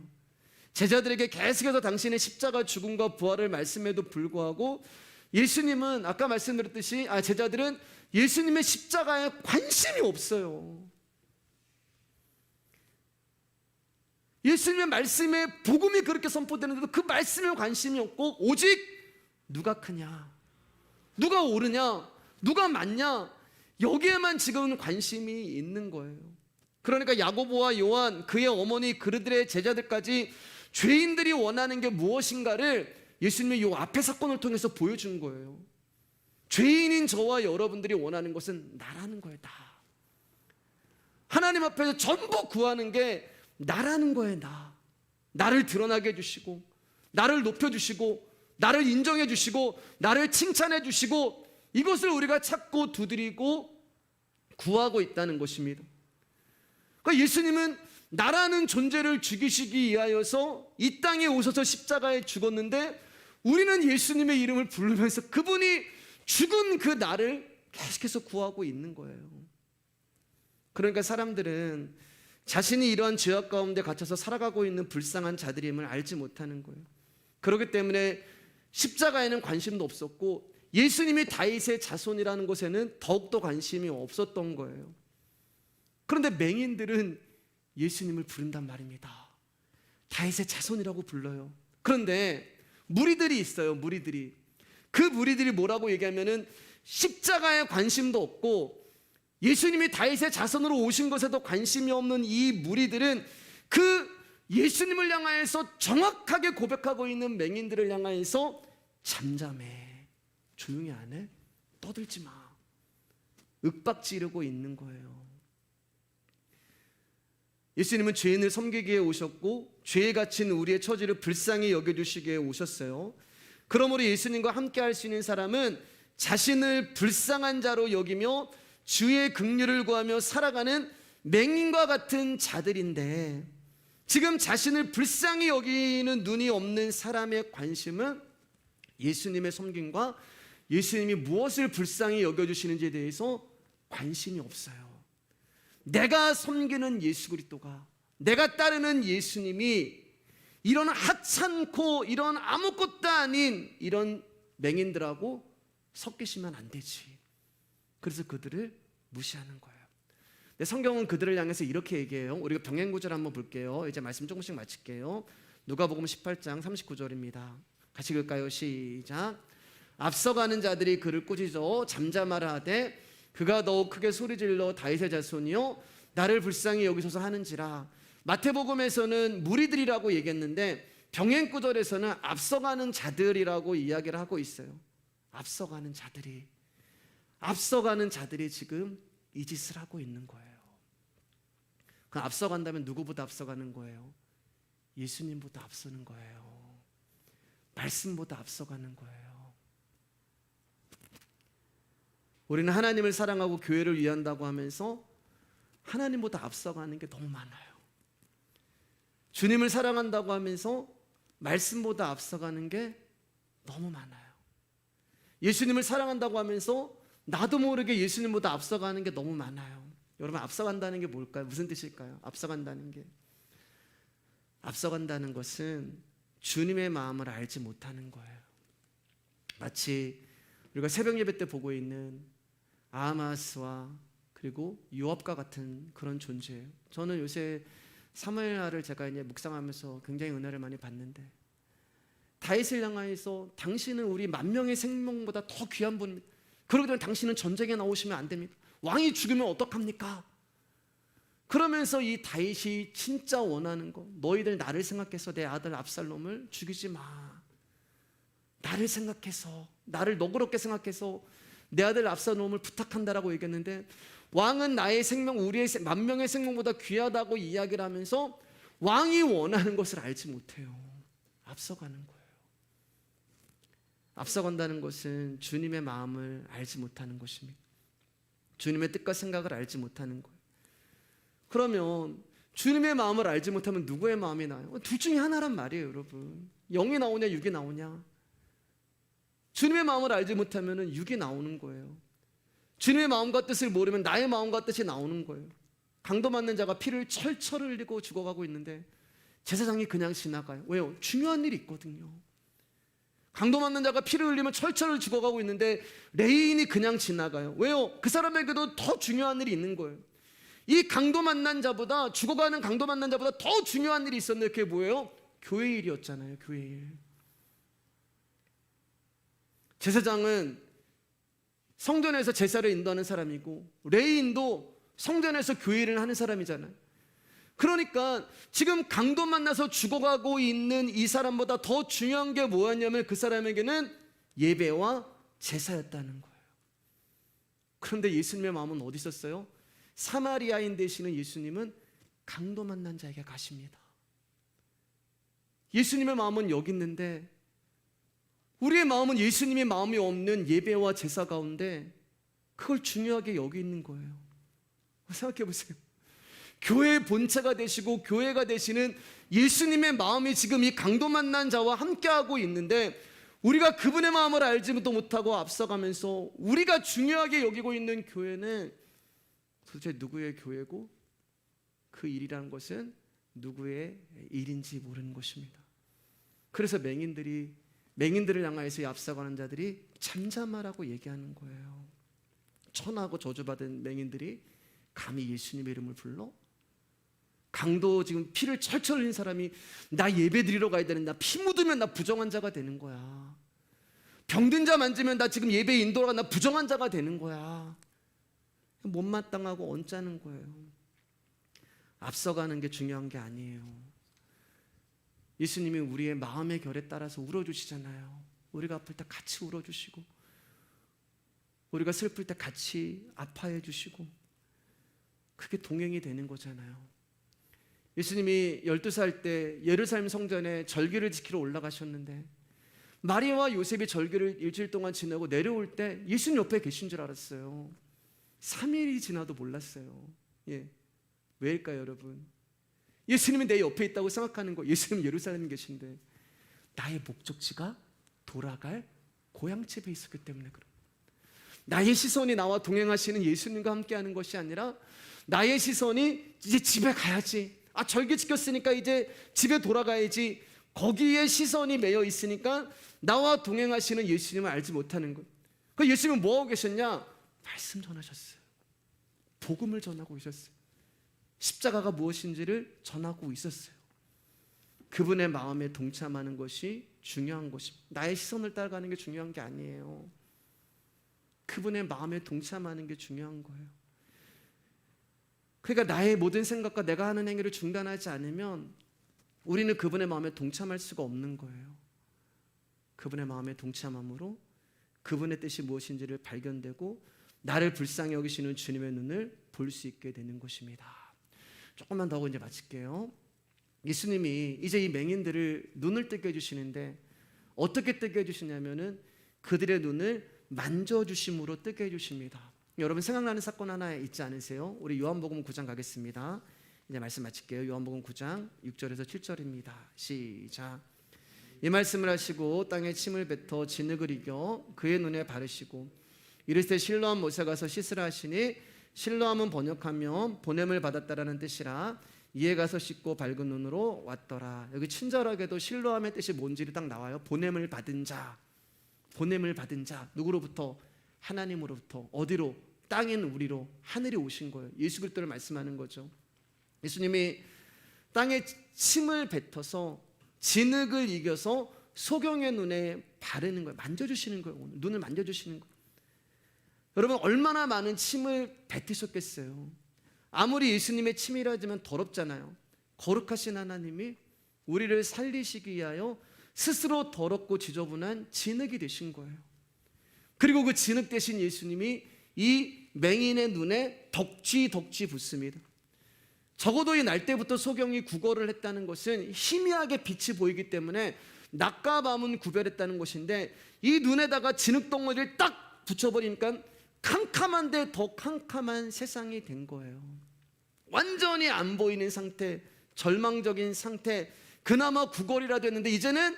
제자들에게 계속해서 당신의 십자가 죽음과 부활을 말씀에도 불구하고 예수님은 아까 말씀드렸듯이 제자들은 예수님의 십자가에 관심이 없어요. 예수님의 말씀에 복음이 그렇게 선포되는데도 그 말씀에 관심이 없고 오직 누가 크냐, 누가 옳으냐, 누가 맞냐 여기에만 지금 관심이 있는 거예요. 그러니까 야고보와 요한 그의 어머니 그들의 제자들까지 죄인들이 원하는 게 무엇인가를 예수님이 이 앞의 사건을 통해서 보여준 거예요. 죄인인 저와 여러분들이 원하는 것은 나라는 거예요. 나. 하나님 앞에서 전부 구하는 게 나라는 거예요. 나를 드러나게 해주시고 나를 높여주시고 나를 인정해 주시고 나를 칭찬해 주시고 이것을 우리가 찾고 두드리고 구하고 있다는 것입니다. 그러니까 예수님은 나라는 존재를 죽이시기 위하여서 이 땅에 오셔서 십자가에 죽었는데 우리는 예수님의 이름을 부르면서 그분이 죽은 그 나를 계속해서 구하고 있는 거예요. 그러니까 사람들은 자신이 이러한 죄악 가운데 갇혀서 살아가고 있는 불쌍한 자들임을 알지 못하는 거예요. 그렇기 때문에 십자가에는 관심도 없었고 예수님이 다윗의 자손이라는 것에는 더욱더 관심이 없었던 거예요. 그런데 맹인들은 예수님을 부른단 말입니다. 다윗의 자손이라고 불러요. 그런데 무리들이 있어요. 무리들이. 그 무리들이 뭐라고 얘기하면은 십자가에 관심도 없고 예수님이 다윗의 자손으로 오신 것에도 관심이 없는 이 무리들은 그 예수님을 향하여서 정확하게 고백하고 있는 맹인들을 향하여서 잠잠해, 조용히 안 해, 떠들지 마, 윽박지르고 있는 거예요. 예수님은 죄인을 섬기기에 오셨고 죄에 갇힌 우리의 처지를 불쌍히 여겨주시기에 오셨어요. 그러므로 예수님과 함께 할 수 있는 사람은 자신을 불쌍한 자로 여기며 주의 긍휼을 구하며 살아가는 맹인과 같은 자들인데, 지금 자신을 불쌍히 여기는 눈이 없는 사람의 관심은 예수님의 섬김과 예수님이 무엇을 불쌍히 여겨주시는지에 대해서 관심이 없어요. 내가 섬기는 예수 그리스도가, 내가 따르는 예수님이 이런 하찮고 이런 아무것도 아닌 이런 맹인들하고 섞이시면 안 되지. 그래서 그들을 무시하는 거예요. 근데 성경은 그들을 향해서 이렇게 얘기해요. 우리가 병행 구절 한번 볼게요. 이제 말씀 조금씩 마칠게요. 누가복음 18장 39절입니다. 같이 읽을까요? 시작. 앞서가는 자들이 그를 꾸짖어 잠잠하라 하되 그가 더욱 크게 소리질러 다윗의 자손이요 나를 불쌍히 여기소서 하는지라. 마태복음에서는 무리들이라고 얘기했는데 병행 구절에서는 앞서가는 자들이라고 이야기를 하고 있어요. 앞서가는 자들이 지금 이 짓을 하고 있는 거예요. 그 앞서간다면 누구보다 앞서가는 거예요? 예수님보다 앞서는 거예요. 말씀보다 앞서가는 거예요. 우리는 하나님을 사랑하고 교회를 위한다고 하면서 하나님보다 앞서가는 게 너무 많아요. 주님을 사랑한다고 하면서 말씀보다 앞서가는 게 너무 많아요. 예수님을 사랑한다고 하면서 나도 모르게 예수님보다 앞서가는 게 너무 많아요. 여러분, 앞서간다는 게 뭘까요? 무슨 뜻일까요? 앞서간다는 게, 앞서간다는 것은 주님의 마음을 알지 못하는 거예요. 마치 우리가 새벽 예배 때 보고 있는 아하마스와 그리고 요압과 같은 그런 존재예요. 저는 요새 사무엘하를 제가 이제 묵상하면서 굉장히 은혜를 많이 받는데, 다윗을 향하여서 당신은 우리 만 명의 생명보다 더 귀한 분입니다. 그러기 때문에 당신은 전쟁에 나오시면 안 됩니다. 왕이 죽으면 어떡합니까? 그러면서 이 다윗이 진짜 원하는 거, 너희들 나를 생각해서 내 아들 압살롬을 죽이지 마. 나를 생각해서, 나를 너그럽게 생각해서 내 아들 압살롬을 부탁한다라고 얘기했는데, 왕은 나의 생명, 우리의 만 명의 생명보다 귀하다고 이야기를 하면서 왕이 원하는 것을 알지 못해요. 앞서가는 거예요. 앞서간다는 것은 주님의 마음을 알지 못하는 것입니다. 주님의 뜻과 생각을 알지 못하는 거예요. 그러면 주님의 마음을 알지 못하면 누구의 마음이 나요? 둘 중에 하나란 말이에요, 여러분. 0이 나오냐 6이 나오냐. 주님의 마음을 알지 못하면 6이 나오는 거예요. 주님의 마음과 뜻을 모르면 나의 마음과 뜻이 나오는 거예요. 강도 맞는 자가 피를 철철 흘리고 죽어가고 있는데 제사장이 그냥 지나가요. 왜요? 중요한 일이 있거든요. 강도 맞는 자가 피를 흘리면 철철 죽어가고 있는데 레인이 그냥 지나가요. 왜요? 그 사람에게도 더 중요한 일이 있는 거예요. 이 강도 만난 자보다, 죽어가는 강도 만난 자보다 더 중요한 일이 있었는데 그게 뭐예요? 교회 일이었잖아요. 교회 일. 제사장은 성전에서 제사를 인도하는 사람이고 레위인도 성전에서 교회 일을 하는 사람이잖아요. 그러니까 지금 강도 만나서 죽어가고 있는 이 사람보다 더 중요한 게 뭐였냐면 그 사람에게는 예배와 제사였다는 거예요. 그런데 예수님의 마음은 어디 있었어요? 사마리아인 되시는 예수님은 강도 만난 자에게 가십니다. 예수님의 마음은 여기 있는데 우리의 마음은 예수님의 마음이 없는 예배와 제사 가운데 그걸 중요하게 여기 있는 거예요. 생각해 보세요. 교회의 본체가 되시고 교회가 되시는 예수님의 마음이 지금 이 강도 만난 자와 함께하고 있는데, 우리가 그분의 마음을 알지도 못하고 앞서가면서 우리가 중요하게 여기고 있는 교회는 도대체 누구의 교회고 그 일이라는 것은 누구의 일인지 모르는 것입니다. 그래서 맹인들을 향하여서 앞서가는 자들이 잠잠하라고 얘기하는 거예요. 천하고 저주받은 맹인들이 감히 예수님의 이름을 불러? 강도 지금 피를 철철 흘린 사람이 나 예배 드리러 가야 되는, 나 피 묻으면 나 부정한 자가 되는 거야. 병든 자 만지면 나 지금 예배 인도가 나 부정한 자가 되는 거야. 못마땅하고 언짢은 거예요. 앞서가는 게 중요한 게 아니에요. 예수님이 우리의 마음의 결에 따라서 울어주시잖아요. 우리가 아플 때 같이 울어주시고, 우리가 슬플 때 같이 아파해 주시고, 그게 동행이 되는 거잖아요. 예수님이 12살 때 예루살렘 성전에 절기를 지키러 올라가셨는데, 마리아와 요셉이 절기를 일주일 동안 지내고 내려올 때 예수님 옆에 계신 줄 알았어요. 3일이 지나도 몰랐어요. 왜일까요, 여러분? 예수님이 내 옆에 있다고 생각하는 거, 예수님 예루살렘에 계신데 나의 목적지가 돌아갈 고향집에 있었기 때문에 그래요. 나의 시선이 나와 동행하시는 예수님과 함께하는 것이 아니라 나의 시선이 이제 집에 가야지, 절기 지켰으니까 이제 집에 돌아가야지, 거기에 시선이 매여 있으니까 나와 동행하시는 예수님을 알지 못하는 것. 그 예수님은 뭐하고 계셨냐? 말씀 전하셨어요. 복음을 전하고 있었어요. 십자가가 무엇인지를 전하고 있었어요. 그분의 마음에 동참하는 것이 중요한 것입니다. 나의 시선을 따라가는 게 중요한 게 아니에요. 그분의 마음에 동참하는 게 중요한 거예요. 그러니까 나의 모든 생각과 내가 하는 행위를 중단하지 않으면 우리는 그분의 마음에 동참할 수가 없는 거예요. 그분의 마음에 동참함으로 그분의 뜻이 무엇인지를 발견되고 나를 불쌍히 여기시는 주님의 눈을 볼 수 있게 되는 것입니다. 조금만 더 하고 이제 마칠게요. 예수님이 이제 이 맹인들을 눈을 뜨게 해주시는데 어떻게 뜨게 해주시냐면은 그들의 눈을 만져주심으로 뜨게 해주십니다. 여러분 생각나는 사건 하나 있지 않으세요? 우리 요한복음 9장 가겠습니다. 이제 말씀 마칠게요. 요한복음 9장 6절에서 7절입니다. 시작. 이 말씀을 하시고 땅에 침을 뱉어 진흙을 이겨 그의 눈에 바르시고 이르시되 실로암 못에 가서 씻으라 하시니, 실로암은 번역하면 보냄을 받았다라는 뜻이라 이에 가서 씻고 밝은 눈으로 왔더라. 여기 친절하게도 실로암의 뜻이 뭔지를 딱 나와요. 보냄을 받은 자. 보냄을 받은 자. 누구로부터? 하나님으로부터. 어디로? 땅인 우리로, 하늘이 오신 거예요. 예수 그리스도를 말씀하는 거죠. 예수님이 땅에 침을 뱉어서 진흙을 이겨서 소경의 눈에 바르는 거예요. 만져주시는 거예요. 오늘 눈을 만져주시는 거예요. 여러분 얼마나 많은 침을 뱉으셨겠어요. 아무리 예수님의 침이라지만 더럽잖아요. 거룩하신 하나님이 우리를 살리시기 위하여 스스로 더럽고 지저분한 진흙이 되신 거예요. 그리고 그 진흙 대신 예수님이 이 맹인의 눈에 덕지 붓습니다. 적어도 이 날 때부터 소경이 구걸을 했다는 것은 희미하게 빛이 보이기 때문에 낮과 밤은 구별했다는 것인데, 이 눈에다가 진흙덩어리를 딱 붙여버리니까 캄캄한데 더 캄캄한 세상이 된 거예요. 완전히 안 보이는 상태, 절망적인 상태. 그나마 구걸이라도 했는데 이제는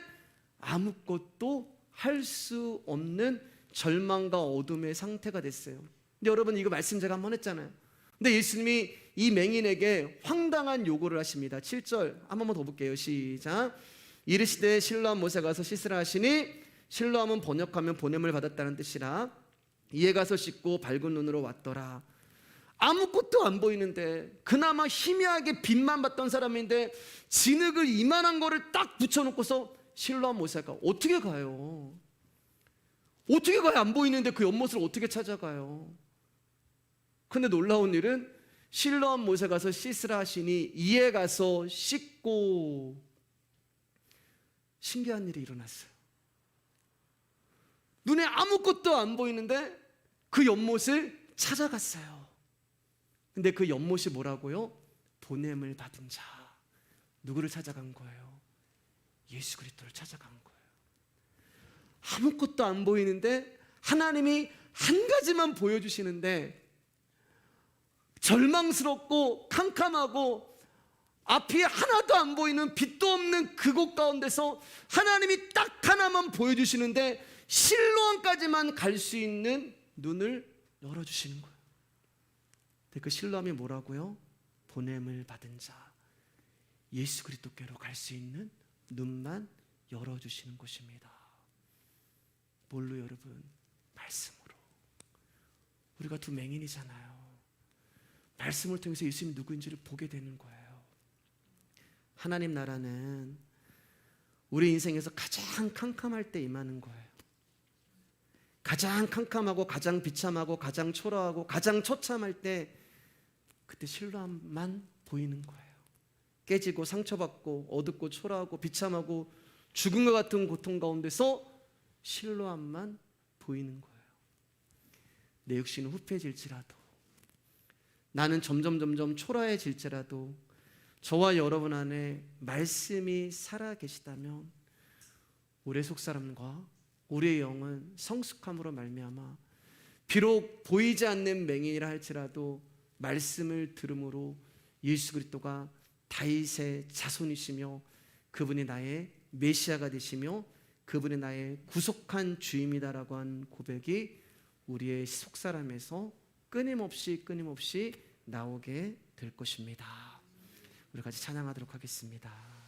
아무것도 할 수 없는 절망과 어둠의 상태가 됐어요. 근데 여러분 이거 말씀 제가 한번 했잖아요. 근데 예수님이 이 맹인에게 황당한 요구를 하십니다. 7절 한 번만 더 볼게요. 시작. 이르시되 실로암 못에 가서 씻으라 하시니, 실로암은 번역하면 보냄을 받았다는 뜻이라 이에 가서 씻고 밝은 눈으로 왔더라. 아무것도 안 보이는데, 그나마 희미하게 빛만 봤던 사람인데 진흙을 이만한 거를 딱 붙여놓고서 실로암 못에 가. 어떻게 가요? 어떻게 가요? 안 보이는데 그 연못을 어떻게 찾아가요? 근데 놀라운 일은 실로암 못에 가서 씻으라 하시니 이에 가서 씻고, 신기한 일이 일어났어요. 눈에 아무것도 안 보이는데 그 연못을 찾아갔어요. 근데 그 연못이 뭐라고요? 보냄을 받은 자. 누구를 찾아간 거예요? 예수 그리스도를 찾아간 거예요. 아무것도 안 보이는데 하나님이 한 가지만 보여주시는데 절망스럽고 캄캄하고 앞이 하나도 안 보이는 빛도 없는 그곳 가운데서 하나님이 딱 하나만 보여주시는데 실로암까지만 갈 수 있는 눈을 열어주시는 거예요. 근데 그 실로암이 뭐라고요? 보냄을 받은 자, 예수 그리스도께로 갈 수 있는 눈만 열어주시는 곳입니다. 뭘로 여러분? 말씀으로. 우리가 두 맹인이잖아요. 말씀을 통해서 예수님이 누구인지를 보게 되는 거예요. 하나님 나라는 우리 인생에서 가장 캄캄할 때 임하는 거예요. 가장 캄캄하고 가장 비참하고 가장 초라하고 가장 처참할 때 그때 실로암만 보이는 거예요. 깨지고 상처받고 어둡고 초라하고 비참하고 죽음과 같은 고통 가운데서 실로암만 보이는 거예요. 내 육신은 후패질지라도, 나는 점점 초라해질지라도 저와 여러분 안에 말씀이 살아계시다면 우리의 속사람과 우리의 영은 성숙함으로 말미암아 비록 보이지 않는 맹인이라 할지라도 말씀을 들음으로 예수 그리스도가 다윗의 자손이시며 그분이 나의 메시아가 되시며 그분이 나의 구속한 주임이다라고 한 고백이 우리의 속사람에서 끊임없이 나오게 될 것입니다. 우리 같이 찬양하도록 하겠습니다.